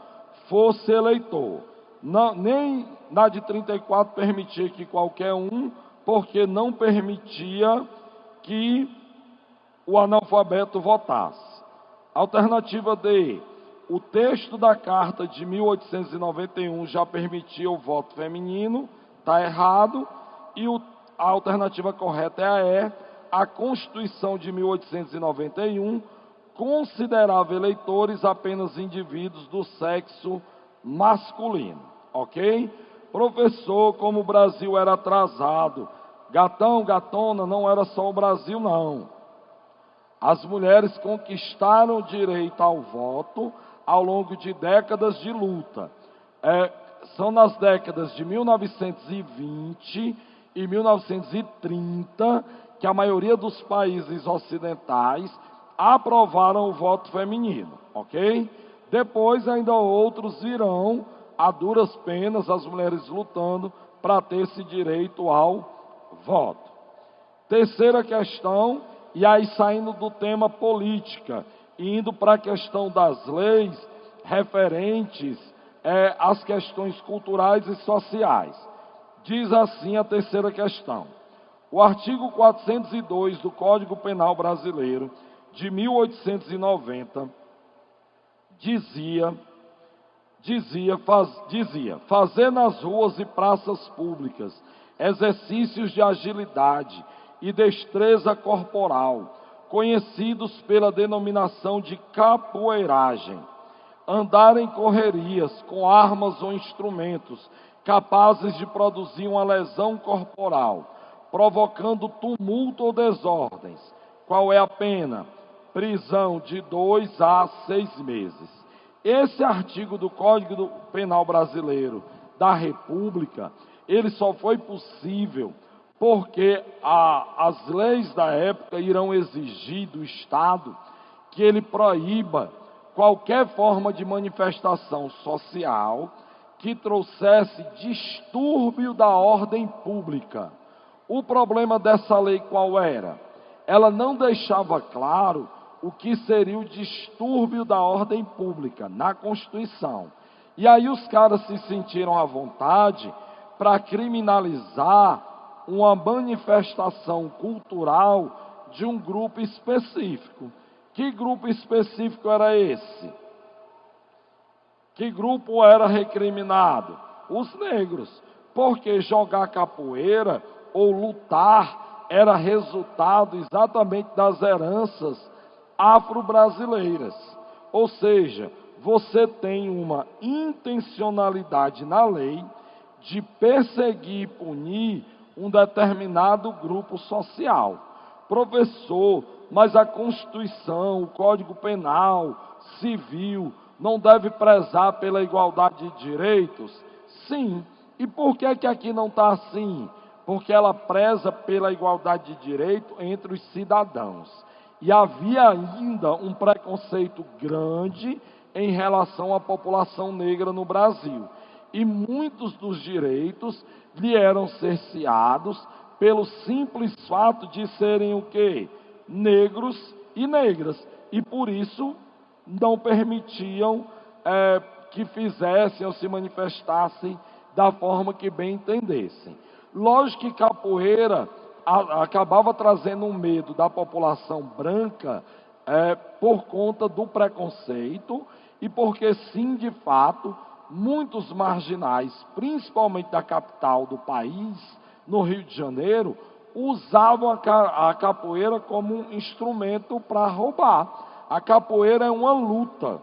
fosse eleitor. Não, nem na de 34 permitia que qualquer um, porque não permitia que o analfabeto votasse. Alternativa D. O texto da carta de 1891 já permitia o voto feminino, está errado. E a alternativa correta é a E. A Constituição de 1891 considerava eleitores apenas indivíduos do sexo masculino, ok? Professor, como o Brasil era atrasado, gatão, gatona, não era só o Brasil, não. As mulheres conquistaram o direito ao voto ao longo de décadas de luta. São nas décadas de 1920 e 1930 que a maioria dos países ocidentais aprovaram o voto feminino, ok? Depois ainda outros virão, a duras penas, as mulheres lutando para ter esse direito ao voto. Terceira questão, e aí saindo do tema política, e indo para a questão das leis referentes às questões culturais e sociais. Diz assim a terceira questão: o artigo 402 do Código Penal Brasileiro, de 1890, dizia fazer nas ruas e praças públicas exercícios de agilidade e destreza corporal, conhecidos pela denominação de capoeiragem, andar em correrias com armas ou instrumentos capazes de produzir uma lesão corporal, provocando tumulto ou desordens. Qual é a pena? Prisão de 2 a 6 meses. Esse artigo do Código Penal Brasileiro da República, ele só foi possível porque as leis da época irão exigir do Estado que ele proíba qualquer forma de manifestação social que trouxesse distúrbio da ordem pública. O problema dessa lei qual era? Ela não deixava claro o que seria o distúrbio da ordem pública na Constituição. E aí os caras se sentiram à vontade para criminalizar uma manifestação cultural de um grupo específico. Que grupo específico era esse? Que grupo era recriminado? Os negros. Porque jogar capoeira ou lutar era resultado exatamente das heranças afro-brasileiras. Ou seja, você tem uma intencionalidade na lei de perseguir e punir um determinado grupo social. Professor, mas a Constituição, o Código Penal, Civil, não deve prezar pela igualdade de direitos? Sim. E por que aqui não está assim? Porque ela preza pela igualdade de direito entre os cidadãos. E havia ainda um preconceito grande em relação à população negra no Brasil. E muitos dos direitos lhe eram cerceados pelo simples fato de serem o quê? Negros e negras. E por isso não permitiam que fizessem ou se manifestassem da forma que bem entendessem. Lógico que capoeira acabava trazendo um medo da população branca por conta do preconceito e porque sim, de fato, muitos marginais, principalmente da capital do país, no Rio de Janeiro, usavam a capoeira como um instrumento para roubar. A capoeira é uma luta,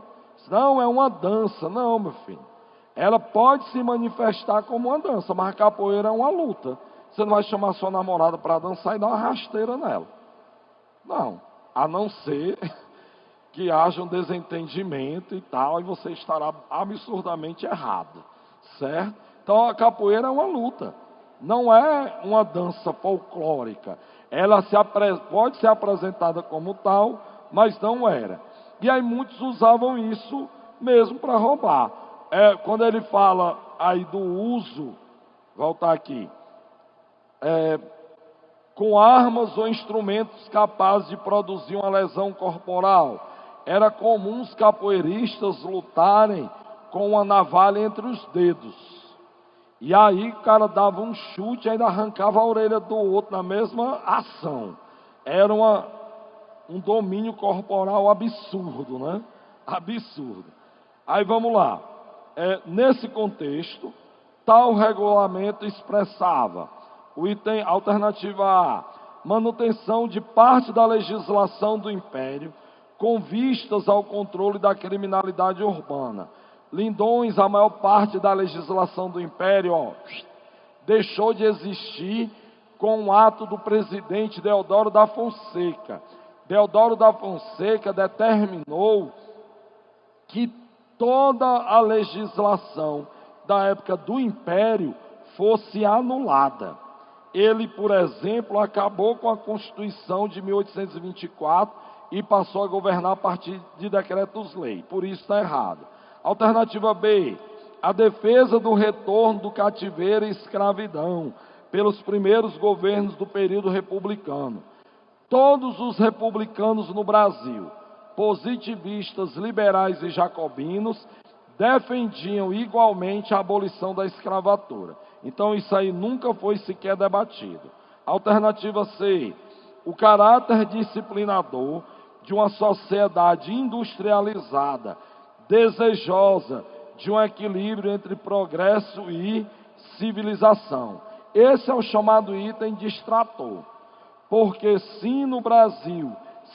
não é uma dança, não, meu filho. Ela pode se manifestar como uma dança, mas a capoeira é uma luta. Você não vai chamar sua namorada para dançar e dar uma rasteira nela. Não, a não ser que haja um desentendimento e tal, e você estará absurdamente errado, certo? Então a capoeira é uma luta, não é uma dança folclórica. Ela pode ser apresentada como tal, mas não era. E aí muitos usavam isso mesmo para roubar. Quando ele fala aí do uso, voltar aqui, com armas ou instrumentos capazes de produzir uma lesão corporal. Era comum os capoeiristas lutarem com uma navalha entre os dedos. E aí o cara dava um chute e ainda arrancava a orelha do outro na mesma ação. Era um domínio corporal absurdo, né? Absurdo. Aí vamos lá. Nesse contexto, tal regulamento expressava o item alternativa A, manutenção de parte da legislação do Império com vistas ao controle da criminalidade urbana. Lindões, a maior parte da legislação do Império deixou de existir com o ato do presidente Deodoro da Fonseca. Deodoro da Fonseca determinou que toda a legislação da época do Império fosse anulada. Ele, por exemplo, acabou com a Constituição de 1824 e passou a governar a partir de decretos-lei. Por isso está errado. Alternativa B, a defesa do retorno do cativeiro e escravidão pelos primeiros governos do período republicano. Todos os republicanos no Brasil, positivistas, liberais e jacobinos, defendiam igualmente a abolição da escravatura. Então isso aí nunca foi sequer debatido. Alternativa C, o caráter disciplinador de uma sociedade industrializada, desejosa de um equilíbrio entre progresso e civilização. Esse é o chamado item distrator, porque se no Brasil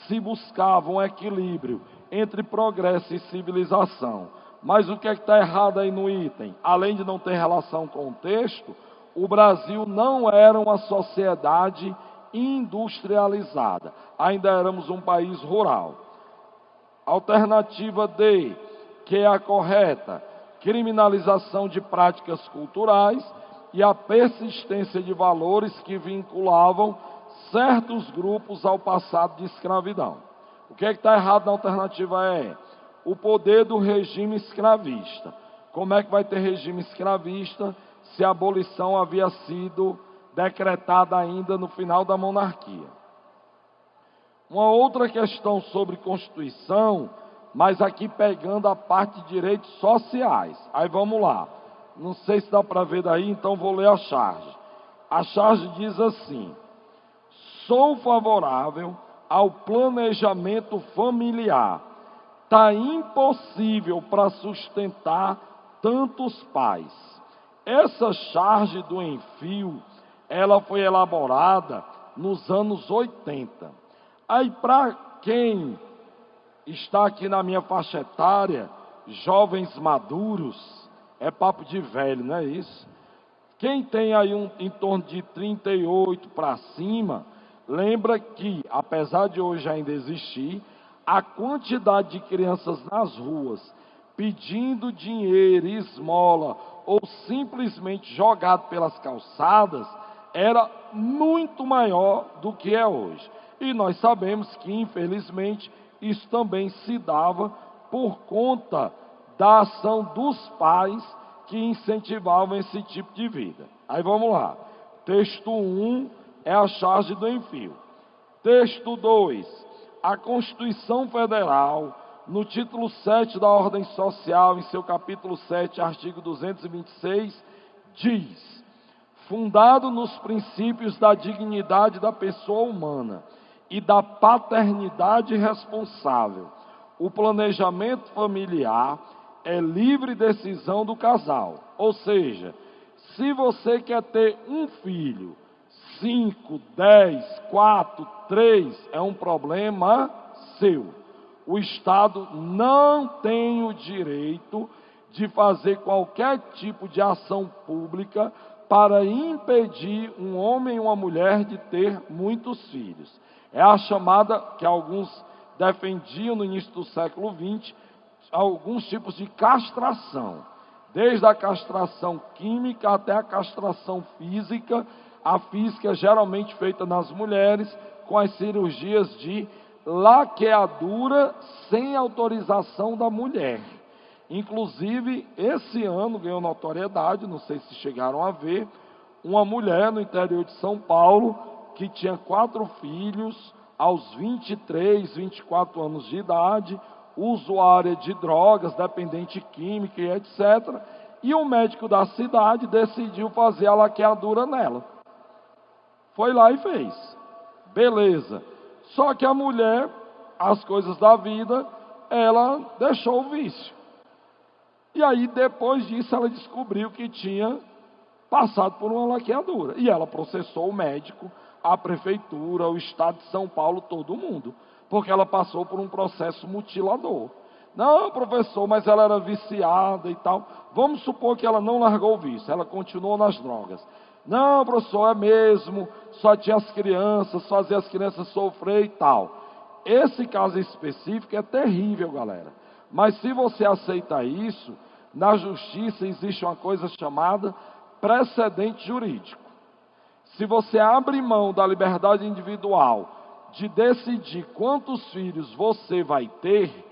se buscava um equilíbrio entre progresso e civilização, mas o que é que está errado aí no item? Além de não ter relação com o texto, o Brasil não era uma sociedade industrializada, ainda éramos um país rural. Alternativa D, que é a correta, criminalização de práticas culturais e a persistência de valores que vinculavam certos grupos ao passado de escravidão. O que é que está errado na alternativa E? O poder do regime escravista. Como é que vai ter regime escravista se a abolição havia sido decretada ainda no final da monarquia? Uma outra questão sobre Constituição, mas aqui pegando a parte de direitos sociais. Aí vamos lá. Não sei se dá para ver daí, então vou ler a charge. A charge diz assim: sou favorável ao planejamento familiar. Está impossível para sustentar tantos pais. Essa charge do Enfio, ela foi elaborada nos anos 80. Aí, para quem está aqui na minha faixa etária, jovens maduros, é papo de velho, não é isso? Quem tem aí em torno de 38 para cima, lembra que, apesar de hoje ainda existir, a quantidade de crianças nas ruas pedindo dinheiro, esmola ou simplesmente jogado pelas calçadas era muito maior do que é hoje. E nós sabemos que, infelizmente, isso também se dava por conta da ação dos pais que incentivavam esse tipo de vida. Aí vamos lá. Texto 1 é a charge do Enfio. Texto 2. A Constituição Federal, no título 7 da Ordem Social, em seu capítulo 7, artigo 226, diz: fundado nos princípios da dignidade da pessoa humana e da paternidade responsável, o planejamento familiar é livre decisão do casal. Ou seja, se você quer ter um filho, 5, 10, 4, 3, é um problema seu. O Estado não tem o direito de fazer qualquer tipo de ação pública para impedir um homem e uma mulher de ter muitos filhos. É a chamada, que alguns defendiam no início do século XX, alguns tipos de castração. Desde a castração química até a castração física, a física é geralmente feita nas mulheres, com as cirurgias de laqueadura sem autorização da mulher. Inclusive, esse ano ganhou notoriedade, não sei se chegaram a ver, uma mulher no interior de São Paulo, que tinha 4 filhos, aos 23, 24 anos de idade, usuária de drogas, dependente química e etc. E o médico da cidade decidiu fazer a laqueadura nela. Foi lá e fez. Beleza. Só que a mulher, as coisas da vida, ela deixou o vício. E aí, depois disso, ela descobriu que tinha passado por uma laqueadura. E ela processou o médico, a prefeitura, o estado de São Paulo, todo mundo. Porque ela passou por um processo mutilador. Não, professor, mas ela era viciada e tal. Vamos supor que ela não largou o vício, ela continuou nas drogas. Não, professor, é mesmo, só tinha as crianças, fazia as crianças sofrer e tal. Esse caso específico é terrível, galera. Mas se você aceita isso, na justiça existe uma coisa chamada precedente jurídico. Se você abre mão da liberdade individual de decidir quantos filhos você vai ter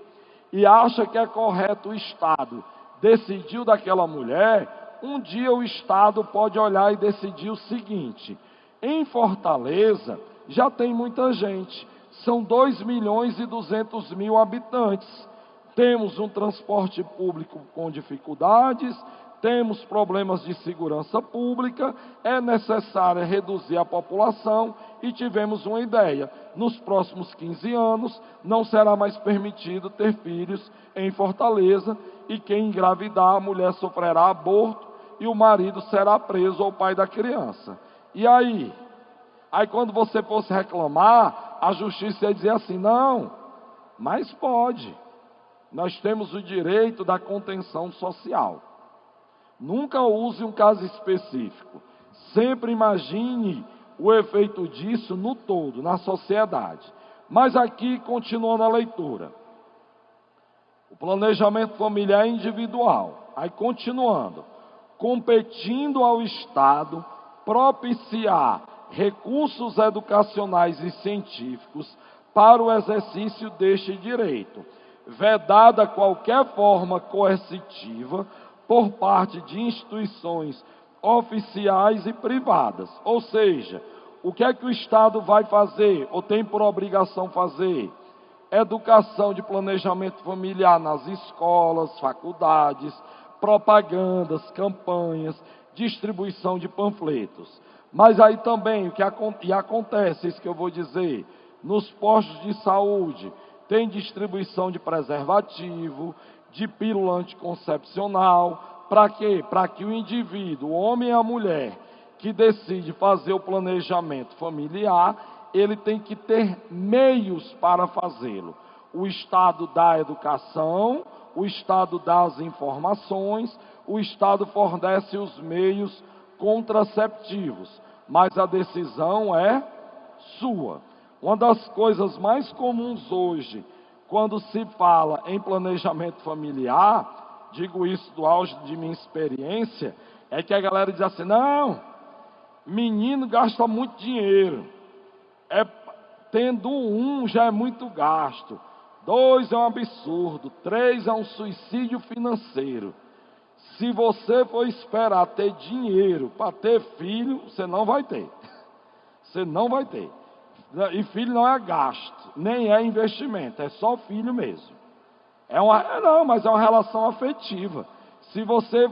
e acha que é correto o Estado decidir daquela mulher, um dia o Estado pode olhar e decidir o seguinte: em Fortaleza já tem muita gente, são 2.200.000 habitantes, temos um transporte público com dificuldades, temos problemas de segurança pública, é necessário reduzir a população e tivemos uma ideia: nos próximos 15 anos não será mais permitido ter filhos em Fortaleza e quem engravidar, a mulher sofrerá aborto e o marido será preso ou pai da criança. E aí? Aí quando você fosse reclamar, a justiça ia dizer assim: não, mas pode. Nós temos o direito da contenção social. Nunca use um caso específico. Sempre imagine o efeito disso no todo, na sociedade. Mas aqui, continuando a leitura. O planejamento familiar é individual. Aí, continuando. Competindo ao Estado propiciar recursos educacionais e científicos para o exercício deste direito, vedada qualquer forma coercitiva por parte de instituições oficiais e privadas. Ou seja, o que é que o Estado vai fazer, ou tem por obrigação fazer? Educação de planejamento familiar nas escolas, faculdades, propagandas, campanhas, distribuição de panfletos. Mas aí também, acontece, isso que eu vou dizer, nos postos de saúde, tem distribuição de preservativo, de pílula anticoncepcional. Para quê? Para que o indivíduo, o homem e a mulher, que decide fazer o planejamento familiar, ele tem que ter meios para fazê-lo. O Estado dá a educação, o Estado dá as informações, o Estado fornece os meios contraceptivos, mas a decisão é sua. Uma das coisas mais comuns hoje, quando se fala em planejamento familiar, digo isso do auge de minha experiência, é que a galera diz assim: não, menino gasta muito dinheiro, tendo um já é muito gasto, 2 é um absurdo, 3 é um suicídio financeiro. Se você for esperar ter dinheiro para ter filho, você não vai ter. Você não vai ter. E filho não é gasto, nem é investimento, é só filho mesmo. Mas é uma relação afetiva. Se você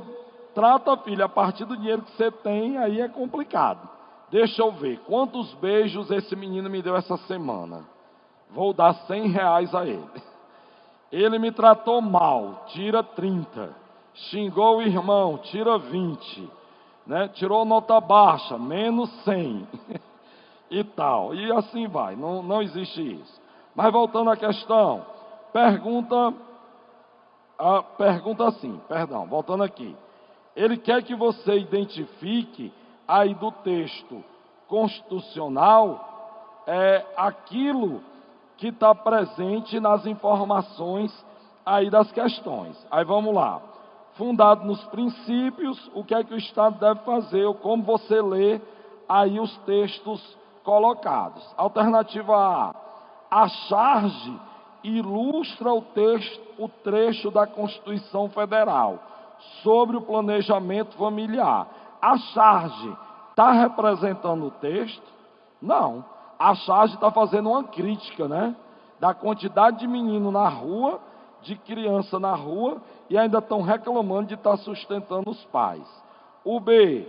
trata filho a partir do dinheiro que você tem, aí é complicado. Deixa eu ver, quantos beijos esse menino me deu essa semana? Vou dar R$100 a ele. Ele me tratou mal, tira 30. Xingou o irmão, tira 20. Né? Tirou nota baixa, menos 100. E tal, e assim vai, não existe isso. Mas voltando à questão, voltando aqui. Ele quer que você identifique aí do texto constitucional aquilo que está presente nas informações aí das questões. Aí vamos lá. Fundado nos princípios, o que é que o Estado deve fazer, ou como você lê aí os textos colocados. Alternativa A charge ilustra o trecho da Constituição Federal sobre o planejamento familiar. A charge está representando o texto? Não. A charge está fazendo uma crítica, né? Da quantidade de menino na rua, de criança na rua, e ainda estão reclamando de estar sustentando os pais. O B,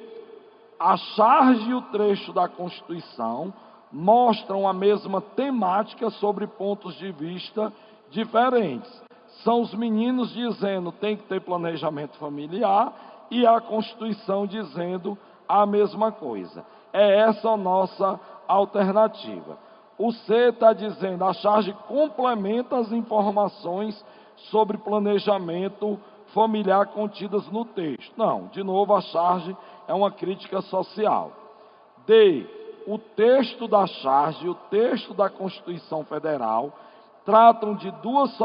a charge e o trecho da Constituição mostram a mesma temática sobre pontos de vista diferentes. São os meninos dizendo tem que ter planejamento familiar e a Constituição dizendo a mesma coisa. É essa a nossa alternativa. O C está dizendo a charge complementa as informações sobre planejamento familiar contidas no texto. Não, de novo a charge é uma crítica social. D, o texto da charge e o texto da Constituição Federal tratam de duas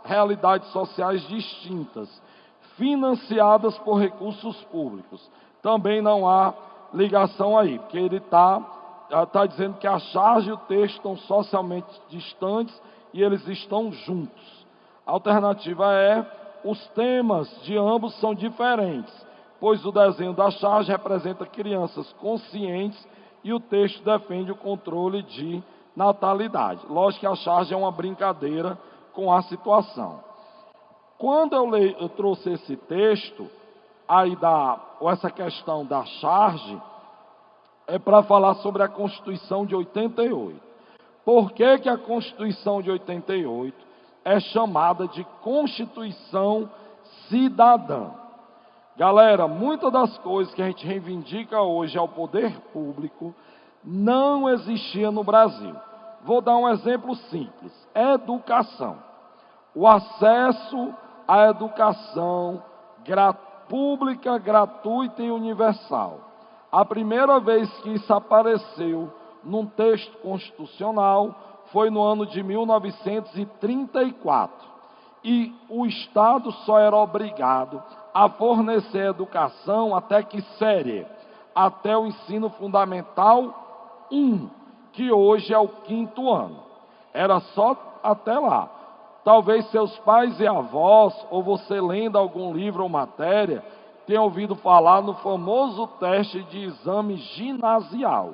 realidades sociais distintas, financiadas por recursos públicos. Também não há ligação aí, porque ele está dizendo que a charge e o texto estão socialmente distantes e eles estão juntos. A alternativa é: os temas de ambos são diferentes, pois o desenho da charge representa crianças conscientes e o texto defende o controle de natalidade. Lógico que a charge é uma brincadeira com a situação. Quando eu trouxe esse texto, ou essa questão da charge, é para falar sobre a Constituição de 88. Por que que a Constituição de 88 é chamada de Constituição Cidadã? Galera, muitas das coisas que a gente reivindica hoje ao poder público não existia no Brasil. Vou dar um exemplo simples: educação. O acesso à educação pública, gratuita e universal. A primeira vez que isso apareceu num texto constitucional foi no ano de 1934. E o Estado só era obrigado a fornecer educação até que série? Até o ensino fundamental 1, que hoje é o 5º ano. Era só até lá. Talvez seus pais e avós, ou você lendo algum livro ou matéria, tenham ouvido falar no famoso teste de exame ginasial.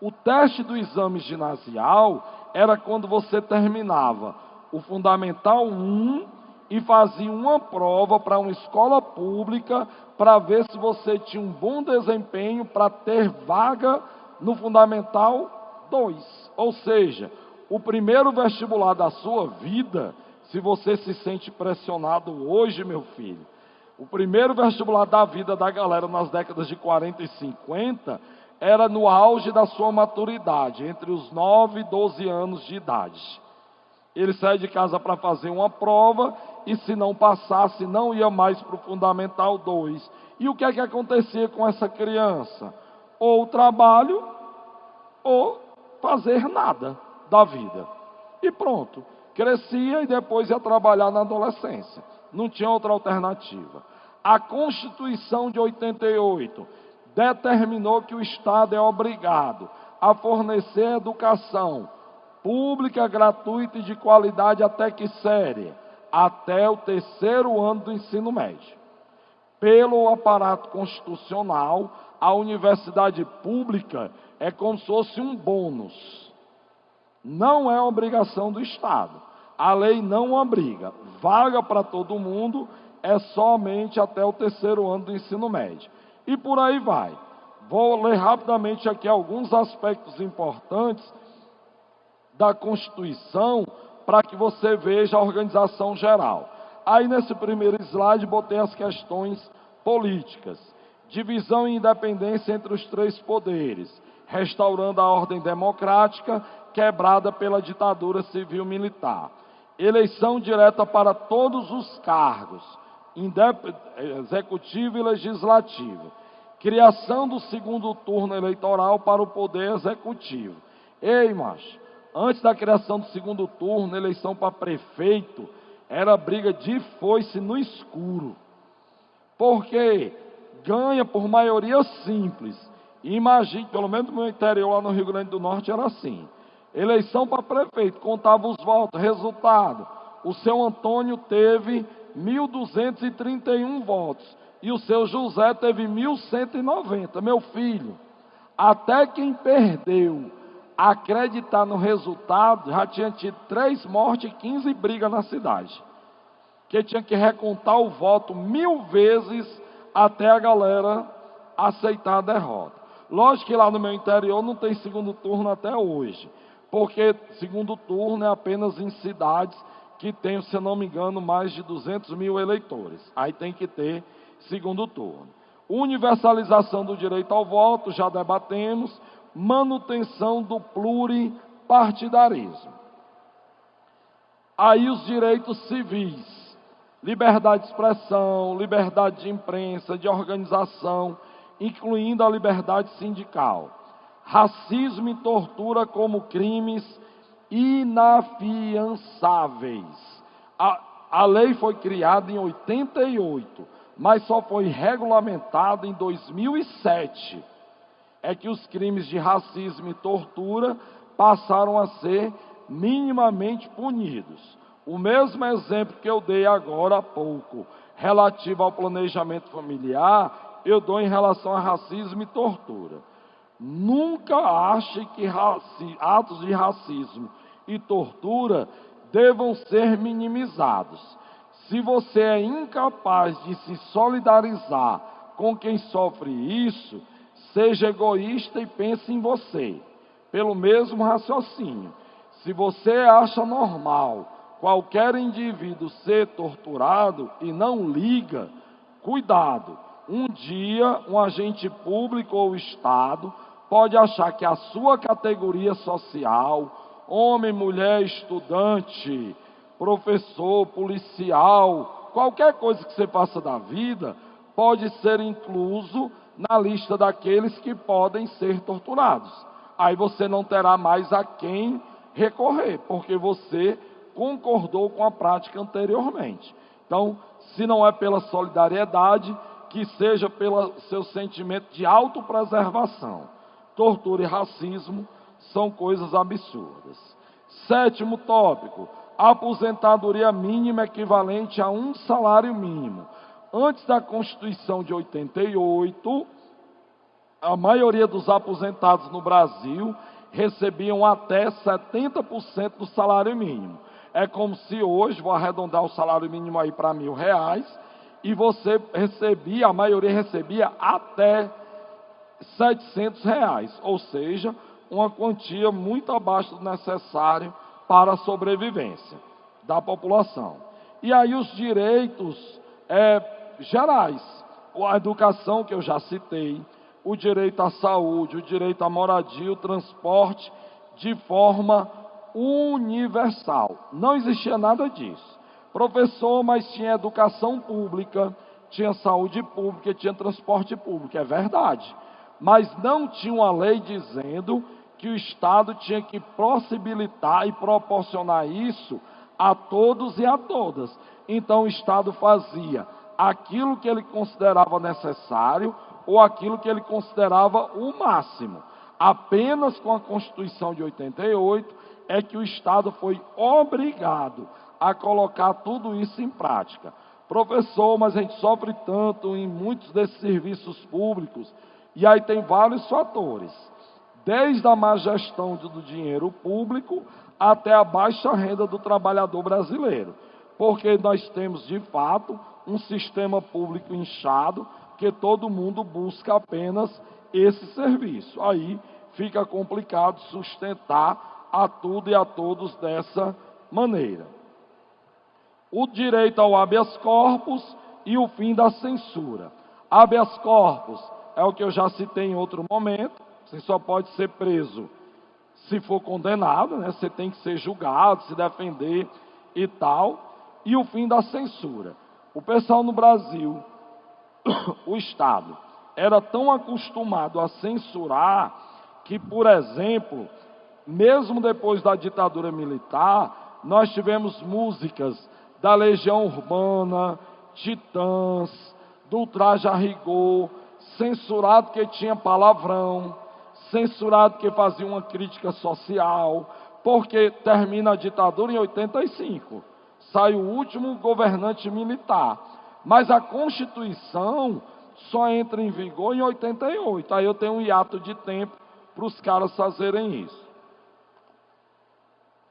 O teste do exame ginasial era quando você terminava o Fundamental 1 e fazia uma prova para uma escola pública para ver se você tinha um bom desempenho para ter vaga no Fundamental 2. Ou seja, o primeiro vestibular da sua vida, se você se sente pressionado hoje, meu filho, o primeiro vestibular da vida da galera nas décadas de 40 e 50 era no auge da sua maturidade, entre os 9 e 12 anos de idade. Ele saía de casa para fazer uma prova e, se não passasse, não ia mais para o Fundamental 2. E o que é que acontecia com essa criança? Ou trabalho, ou fazer nada da vida. E pronto, crescia e depois ia trabalhar na adolescência. Não tinha outra alternativa. A Constituição de 88 determinou que o Estado é obrigado a fornecer educação pública, gratuita e de qualidade até que série? Até o 3º ano do ensino médio. Pelo aparato constitucional, a universidade pública é como se fosse um bônus. Não é obrigação do Estado. A lei não obriga. Vaga para todo mundo é somente até o 3º ano do ensino médio. E por aí vai. Vou ler rapidamente aqui alguns aspectos importantes da Constituição para que você veja a organização geral. Aí nesse primeiro slide botei as questões políticas. Divisão e independência entre os 3 poderes, restaurando a ordem democrática quebrada pela ditadura civil-militar. Eleição direta para todos os cargos, executivo e legislativo. Criação do 2º turno eleitoral para o poder executivo. Ei, macho, antes da criação do 2º turno, eleição para prefeito, era briga de foice no escuro. Porque ganha por maioria simples. Imagine, pelo menos no meu interior, lá no Rio Grande do Norte, era assim. Eleição para prefeito, contava os votos, resultado. O seu Antônio teve 1.231 votos. E o seu José teve 1.190. Meu filho, até quem perdeu acreditar no resultado, já tinha tido 3 mortes e 15 brigas na cidade. Que tinha que recontar o voto 1000 vezes até a galera aceitar a derrota. Lógico que lá no meu interior não tem 2º turno até hoje. Porque 2º turno é apenas em cidades que tem, se eu não me engano, mais de 200 mil eleitores. Aí tem que ter 2º turno. Universalização do direito ao voto, já debatemos. Manutenção do pluripartidarismo. Aí os direitos civis, liberdade de expressão, liberdade de imprensa, de organização, incluindo a liberdade sindical. Racismo e tortura como crimes inafiançáveis. A lei foi criada em 88, mas só foi regulamentada em 2007. É que os crimes de racismo e tortura passaram a ser minimamente punidos. O mesmo exemplo que eu dei agora há pouco, relativo ao planejamento familiar, eu dou em relação a racismo e tortura. Nunca ache que atos de racismo e tortura devam ser minimizados. Se você é incapaz de se solidarizar com quem sofre isso, seja egoísta e pense em você, pelo mesmo raciocínio. Se você acha normal qualquer indivíduo ser torturado e não liga, cuidado. Um dia, um agente público ou Estado pode achar que a sua categoria social, homem, mulher, estudante, professor, policial, qualquer coisa que você faça da vida, pode ser incluso na lista daqueles que podem ser torturados. Aí você não terá mais a quem recorrer, porque você concordou com a prática anteriormente. Então, se não é pela solidariedade, que seja pelo seu sentimento de autopreservação. Tortura e racismo são coisas absurdas. 7º tópico, aposentadoria mínima equivalente a um salário mínimo. Antes da Constituição de 88, a maioria dos aposentados no Brasil recebiam até 70% do salário mínimo. É como se hoje, vou arredondar o salário mínimo aí para R$1.000, e você recebia, a maioria recebia até R$700, ou seja, uma quantia muito abaixo do necessário para a sobrevivência da população. E aí os direitos gerais, a educação que eu já citei, o direito à saúde, o direito à moradia, o transporte de forma universal. Não existia nada disso. Professor, mas tinha educação pública, tinha saúde pública, tinha transporte público, é verdade. Mas não tinha uma lei dizendo que o Estado tinha que possibilitar e proporcionar isso a todos e a todas. Então o Estado fazia aquilo que ele considerava necessário ou aquilo que ele considerava o máximo. Apenas com a Constituição de 88 é que o Estado foi obrigado a colocar tudo isso em prática. Professor, mas a gente sofre tanto em muitos desses serviços públicos, e aí tem vários fatores, desde a má gestão do dinheiro público até a baixa renda do trabalhador brasileiro, porque nós temos de fato um sistema público inchado, que todo mundo busca apenas esse serviço. Aí fica complicado sustentar a tudo e a todos dessa maneira. O direito ao habeas corpus e o fim da censura. Habeas corpus é o que eu já citei em outro momento, você só pode ser preso se for condenado, né? Você tem que ser julgado, se defender e tal. E o fim da censura. O pessoal no Brasil, o Estado, era tão acostumado a censurar que, por exemplo, mesmo depois da ditadura militar, nós tivemos músicas da Legião Urbana, Titãs, do Ultraje a Rigor, censurado que tinha palavrão, censurado que fazia uma crítica social, porque termina a ditadura em 85, sai o último governante militar, mas a Constituição só entra em vigor em 88, aí eu tenho um hiato de tempo para os caras fazerem isso.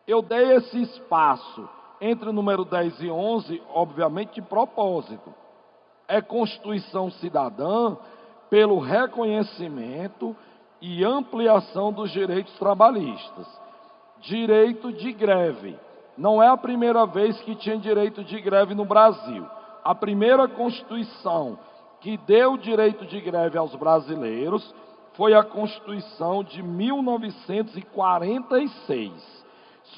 Eu dei esse espaço entre o número 10 e 11, obviamente de propósito. É Constituição Cidadã pelo reconhecimento e ampliação dos direitos trabalhistas. Direito de greve. Não é a primeira vez que tinha direito de greve no Brasil. A primeira Constituição que deu direito de greve aos brasileiros foi a Constituição de 1946.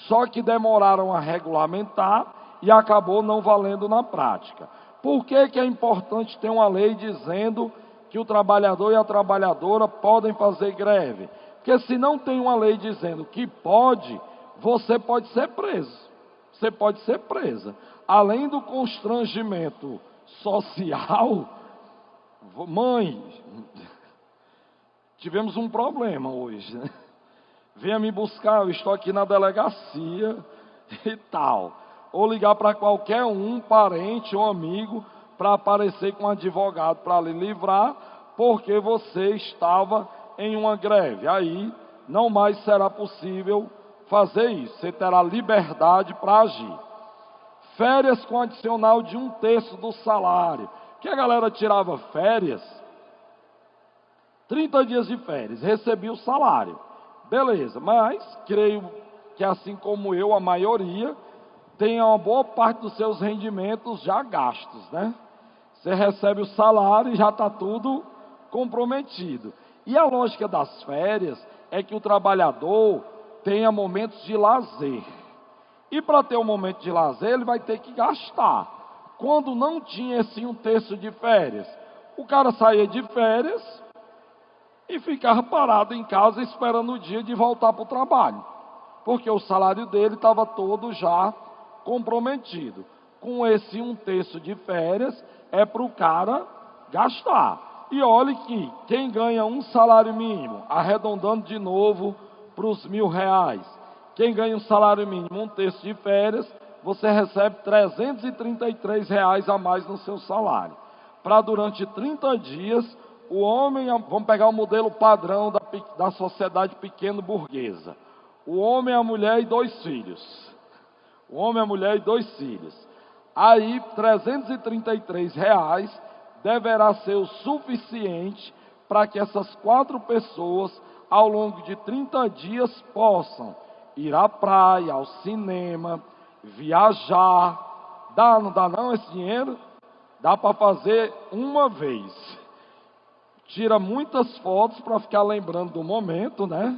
Só que demoraram a regulamentar e acabou não valendo na prática. Por que é importante ter uma lei dizendo que o trabalhador e a trabalhadora podem fazer greve? Porque se não tem uma lei dizendo que pode, você pode ser preso. você pode ser presa. Além do constrangimento social, mãe, tivemos um problema hoje, né? Venha me buscar, eu estou aqui na delegacia e tal. Ou ligar para qualquer um, parente ou amigo, para aparecer com um advogado para lhe livrar, porque você estava em uma greve. Aí não mais será possível fazer isso. Você terá liberdade para agir. Férias com adicional de 1/3 do salário. Que a galera tirava férias, 30 dias de férias, recebia o salário. Beleza, mas creio que assim como eu, a maioria, tem uma boa parte dos seus rendimentos já gastos, né? Você recebe o salário e já está tudo comprometido. E a lógica das férias é que o trabalhador tenha momentos de lazer. E para ter um momento de lazer, ele vai ter que gastar. Quando não tinha esse 1/3 de férias, o cara saía de férias e ficava parado em casa esperando o dia de voltar para o trabalho, porque o salário dele estava todo já comprometido. Com esse 1/3 de férias, é para o cara gastar. E olhe que quem ganha um salário mínimo, arredondando de novo para os R$ 1.000, quem ganha um salário mínimo, 1/3 de férias, você recebe R$ 333 a mais no seu salário. Para durante 30 dias, o homem, vamos pegar o modelo padrão da sociedade pequeno-burguesa. O homem, a mulher e 2 filhos. O homem, a mulher e 2 filhos. Aí, R$ 333 deverá ser o suficiente para que essas 4 pessoas, ao longo de 30 dias, possam ir à praia, ao cinema, viajar. Não dá não esse dinheiro? Dá para fazer uma vez. Tira muitas fotos para ficar lembrando do momento, né?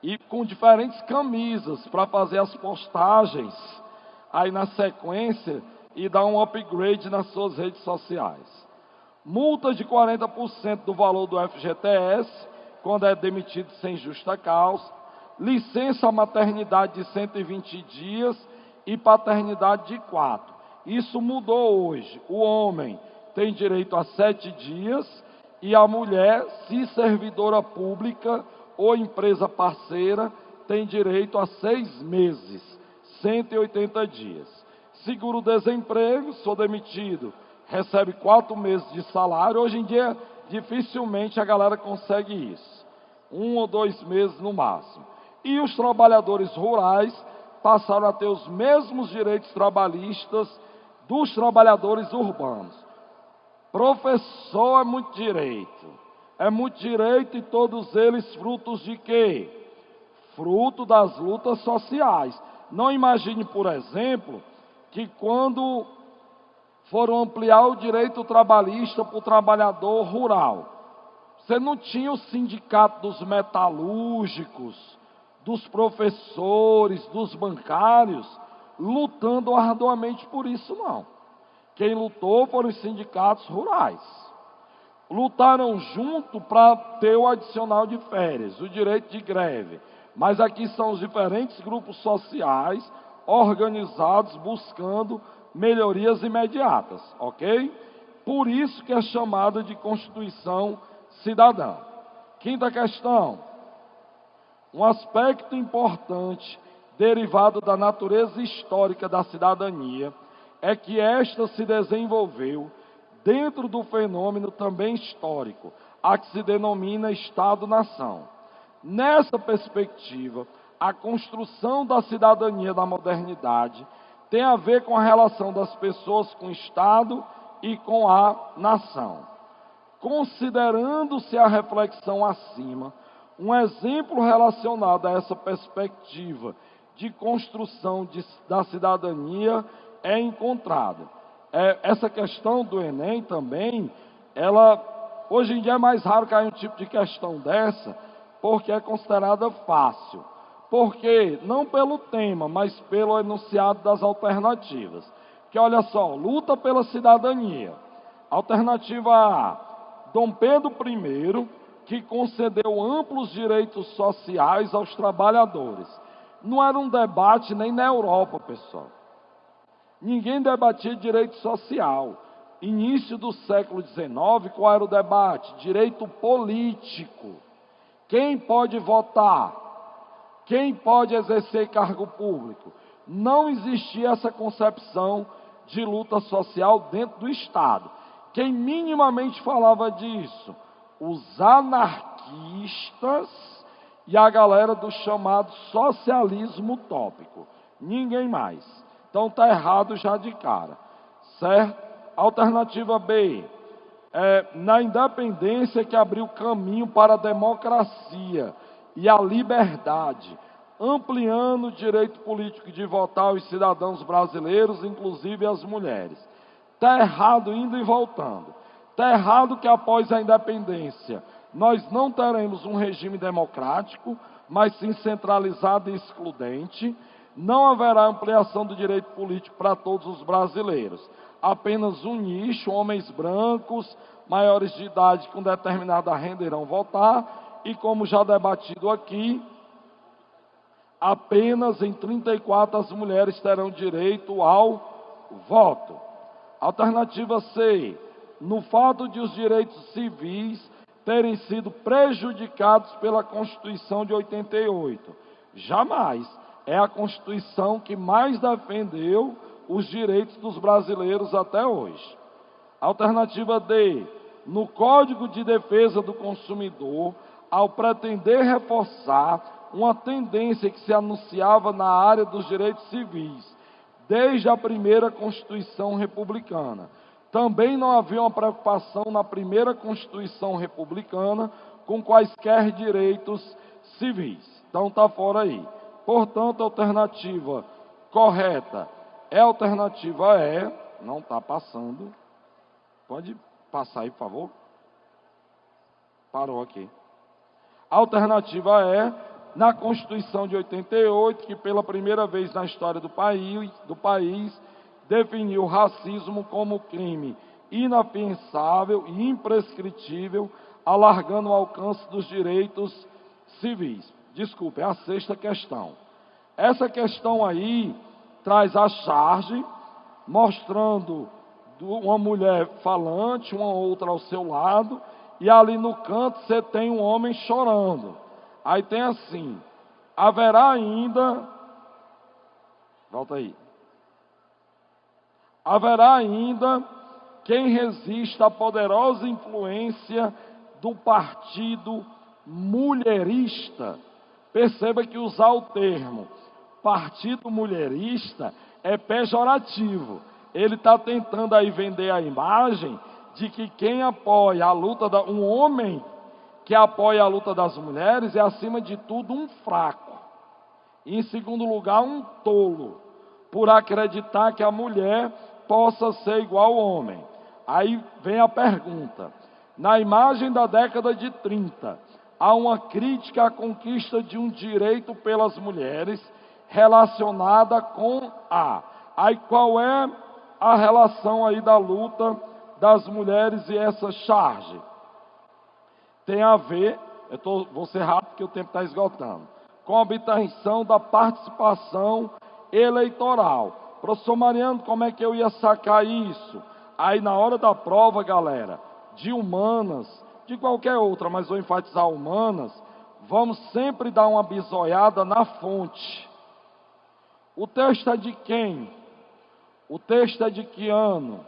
E com diferentes camisas para fazer as postagens aí na sequência e dar um upgrade nas suas redes sociais. Multa de 40% do valor do FGTS quando é demitido sem justa causa. Licença maternidade de 120 dias e paternidade de 4. Isso mudou hoje. O homem tem direito a 7 dias e a mulher, se servidora pública ou empresa parceira, tem direito a 6 meses, 180 dias. Seguro-desemprego, sou demitido, recebe 4 meses de salário. Hoje em dia, dificilmente a galera consegue isso. 1 ou 2 meses no máximo. E os trabalhadores rurais passaram a ter os mesmos direitos trabalhistas dos trabalhadores urbanos. Professor é muito direito. É muito direito e todos eles frutos de quê? Fruto das lutas sociais. Não imagine, por exemplo, que quando foram ampliar o direito trabalhista para o trabalhador rural, você não tinha o sindicato dos metalúrgicos, dos professores, dos bancários, lutando arduamente por isso, não. Quem lutou foram os sindicatos rurais. Lutaram junto para ter o adicional de férias, o direito de greve. Mas aqui são os diferentes grupos sociais organizados buscando melhorias imediatas, ok? Por isso que é chamada de Constituição Cidadã. Quinta questão. Um aspecto importante derivado da natureza histórica da cidadania é que esta se desenvolveu dentro do fenômeno também histórico, a que se denomina Estado-nação. Nessa perspectiva, a construção da cidadania da modernidade tem a ver com a relação das pessoas com o Estado e com a nação. Considerando-se a reflexão acima, um exemplo relacionado a essa perspectiva de construção da cidadania é encontrado. Essa questão do Enem também, hoje em dia é mais raro cair um tipo de questão dessa, porque é considerada fácil. Por quê? Não pelo tema, mas pelo enunciado das alternativas. Que olha só, luta pela cidadania. Alternativa A, Dom Pedro I, que concedeu amplos direitos sociais aos trabalhadores. Não era um debate nem na Europa, pessoal. Ninguém debatia direito social. Início do século XIX, qual era o debate? Direito político. Quem pode votar? Quem pode exercer cargo público? Não existia essa concepção de luta social dentro do Estado. Quem minimamente falava disso? Os anarquistas e a galera do chamado socialismo utópico. Ninguém mais. Então está errado já de cara. Certo? Alternativa B. Na independência que abriu caminho para a democracia e a liberdade, ampliando o direito político de votar aos cidadãos brasileiros, inclusive as mulheres. Está errado indo e voltando. Está errado que após a independência nós não teremos um regime democrático, mas sim centralizado e excludente. Não haverá ampliação do direito político para todos os brasileiros. Apenas um nicho, homens brancos, maiores de idade com determinada renda irão votar. E como já debatido aqui, apenas em 34 as mulheres terão direito ao voto. Alternativa C. No fato de os direitos civis terem sido prejudicados pela Constituição de 88. Jamais. É a Constituição que mais defendeu os direitos dos brasileiros até hoje. Alternativa D. No Código de Defesa do Consumidor, ao pretender reforçar uma tendência que se anunciava na área dos direitos civis, desde a primeira Constituição republicana. Também não havia uma preocupação na primeira Constituição republicana com quaisquer direitos civis. Então está fora aí. Portanto, a alternativa correta é a alternativa E. Não está passando. Pode passar aí, por favor. Parou aqui. A alternativa é, na Constituição de 88, que pela primeira vez na história do país definiu o racismo como crime inafiançável e imprescritível, alargando o alcance dos direitos civis. Desculpe, é a sexta questão. Essa questão aí traz a charge, mostrando uma mulher falante, uma outra ao seu lado, e ali no canto você tem um homem chorando. Aí tem assim: haverá ainda, volta aí, haverá ainda quem resista à poderosa influência do partido mulherista. Perceba que usar o termo partido mulherista é pejorativo. Ele está tentando aí vender a imagem de que quem apoia a luta, um homem que apoia a luta das mulheres é, acima de tudo, um fraco. E, em segundo lugar, um tolo, por acreditar que a mulher possa ser igual ao homem. Aí vem a pergunta: na imagem da década de 30, há uma crítica à conquista de um direito pelas mulheres relacionada com a. Aí qual é a relação aí da luta das mulheres e essa charge? Tem a ver, vou ser rápido porque o tempo está esgotando, com a obtenção da participação eleitoral. Professor Mariano, como é que eu ia sacar isso? Aí na hora da prova, galera, de humanas, de qualquer outra, mas vou enfatizar humanas, vamos sempre dar uma bisoiada na fonte. O texto é de quem? O texto é de que ano?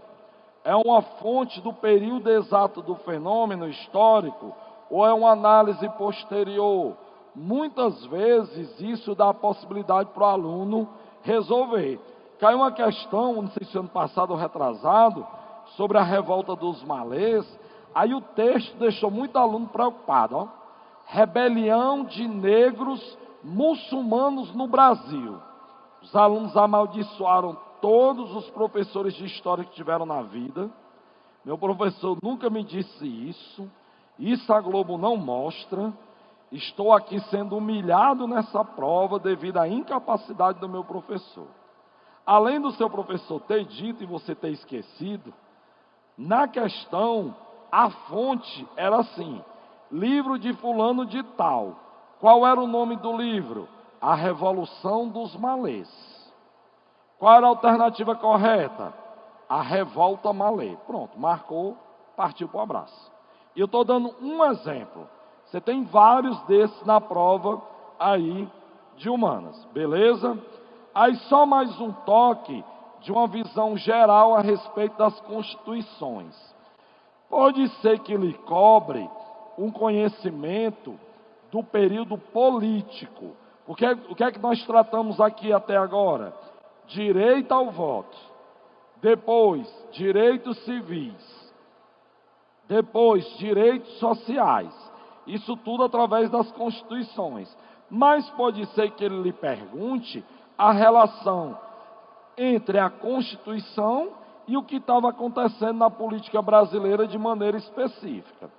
É uma fonte do período exato do fenômeno histórico ou é uma análise posterior? Muitas vezes isso dá a possibilidade para o aluno resolver. Caiu uma questão, não sei se ano passado ou retrasado, sobre a revolta dos malês. Aí o texto deixou muito aluno preocupado. Ó. Rebelião de negros muçulmanos no Brasil. Os alunos amaldiçoaram todos os professores de história que tiveram na vida. Meu professor nunca me disse isso. Isso a Globo não mostra. Estou aqui sendo humilhado nessa prova devido à incapacidade do meu professor. Além do seu professor ter dito e você ter esquecido, na questão, a fonte era assim: livro de fulano de tal. Qual era o nome do livro? A Revolução dos Malês. Qual era a alternativa correta? A revolta malê. Pronto, marcou, partiu para o abraço. E eu estou dando um exemplo. Você tem vários desses na prova aí de humanas, beleza? Aí só mais um toque de uma visão geral a respeito das constituições. Pode ser que lhe cobre um conhecimento do período político. Porque o que é que nós tratamos aqui até agora? Direito ao voto. Depois, direitos civis. Depois, direitos sociais. Isso tudo através das constituições. Mas pode ser que ele lhe pergunte a relação entre a Constituição e o que estava acontecendo na política brasileira de maneira específica.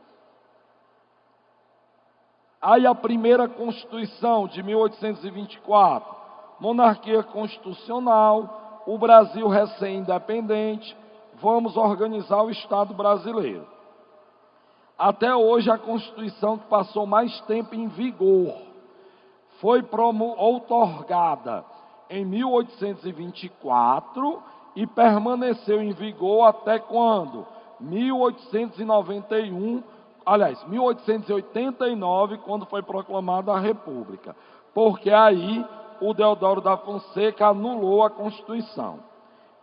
Aí a primeira Constituição de 1824, monarquia constitucional, o Brasil recém-independente, vamos organizar o Estado brasileiro. Até hoje a Constituição que passou mais tempo em vigor foi outorgada em 1824 e permaneceu em vigor até quando? 1889, quando foi proclamada a República. Porque aí o Deodoro da Fonseca anulou a Constituição.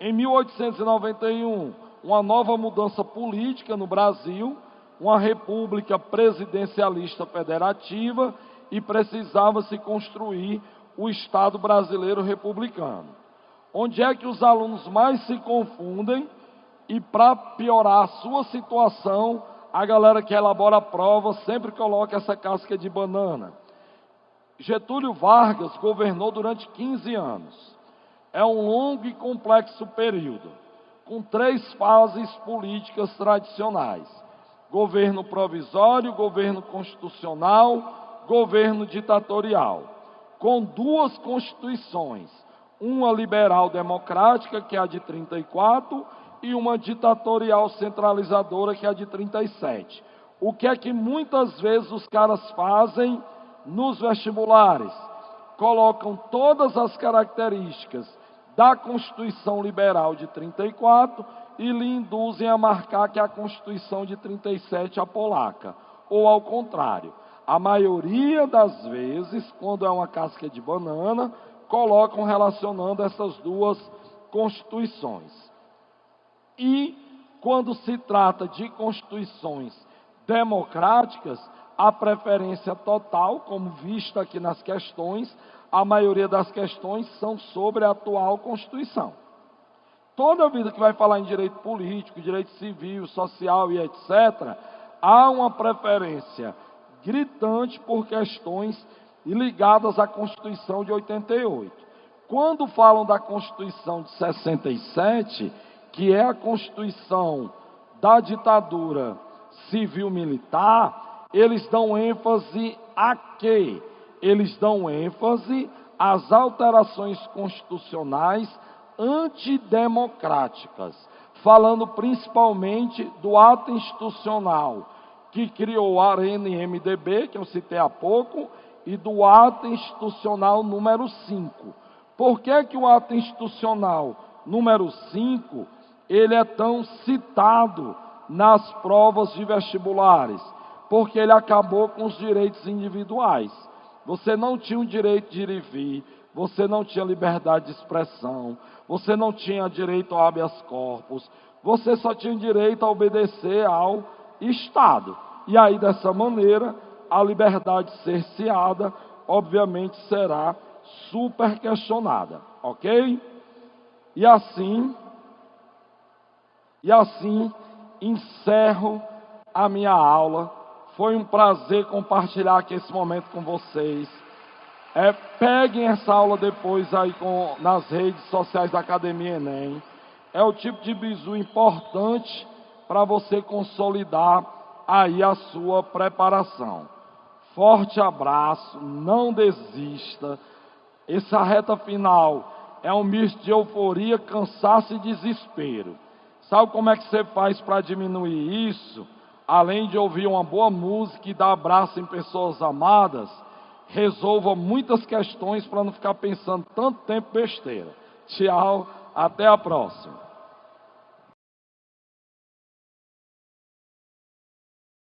Em 1891, uma nova mudança política no Brasil, uma república presidencialista federativa, e precisava se construir o Estado brasileiro republicano. Onde é que os alunos mais se confundem? E para piorar a sua situação, a galera que elabora a prova sempre coloca essa casca de banana. Getúlio Vargas governou durante 15 anos. É um longo e complexo período, com 3 fases políticas tradicionais: governo provisório, governo constitucional, governo ditatorial, com 2 constituições, uma liberal democrática, que é a de 34, e uma ditatorial centralizadora, que é a de 37. O que é que muitas vezes os caras fazem nos vestibulares? Colocam todas as características da Constituição Liberal de 34 e lhe induzem a marcar que é a Constituição de 37 a polaca, ou ao contrário. A maioria das vezes, quando é uma casca de banana, colocam relacionando essas 2 constituições. E quando se trata de constituições democráticas, a preferência total, como vista aqui nas questões, a maioria das questões são sobre a atual Constituição. Toda vida que vai falar em direito político, direito civil, social e etc., há uma preferência gritante por questões ligadas à Constituição de 88. Quando falam da Constituição de 67, que é a Constituição da ditadura civil-militar, eles dão ênfase a quê? Eles dão ênfase às alterações constitucionais antidemocráticas, falando principalmente do ato institucional que criou a ANMDB, que eu citei há pouco, e do ato institucional número 5. Por que que o ato institucional número 5, ele é tão citado nas provas de vestibulares? Porque ele acabou com os direitos individuais. Você não tinha o direito de ir e vir, você não tinha liberdade de expressão, você não tinha direito ao habeas corpus, você só tinha direito a obedecer ao Estado. E aí, dessa maneira, a liberdade cerceada, obviamente, será super questionada, ok? E assim, encerro a minha aula. Foi um prazer compartilhar aqui esse momento com vocês. Peguem essa aula depois aí nas redes sociais da Academia Enem. É o tipo de bizu importante para você consolidar aí a sua preparação. Forte abraço, não desista. Essa reta final é um misto de euforia, cansaço e desespero. Sabe como é que você faz para diminuir isso? Além de ouvir uma boa música e dar abraço em pessoas amadas, resolva muitas questões para não ficar pensando tanto tempo besteira. Tchau, até a próxima.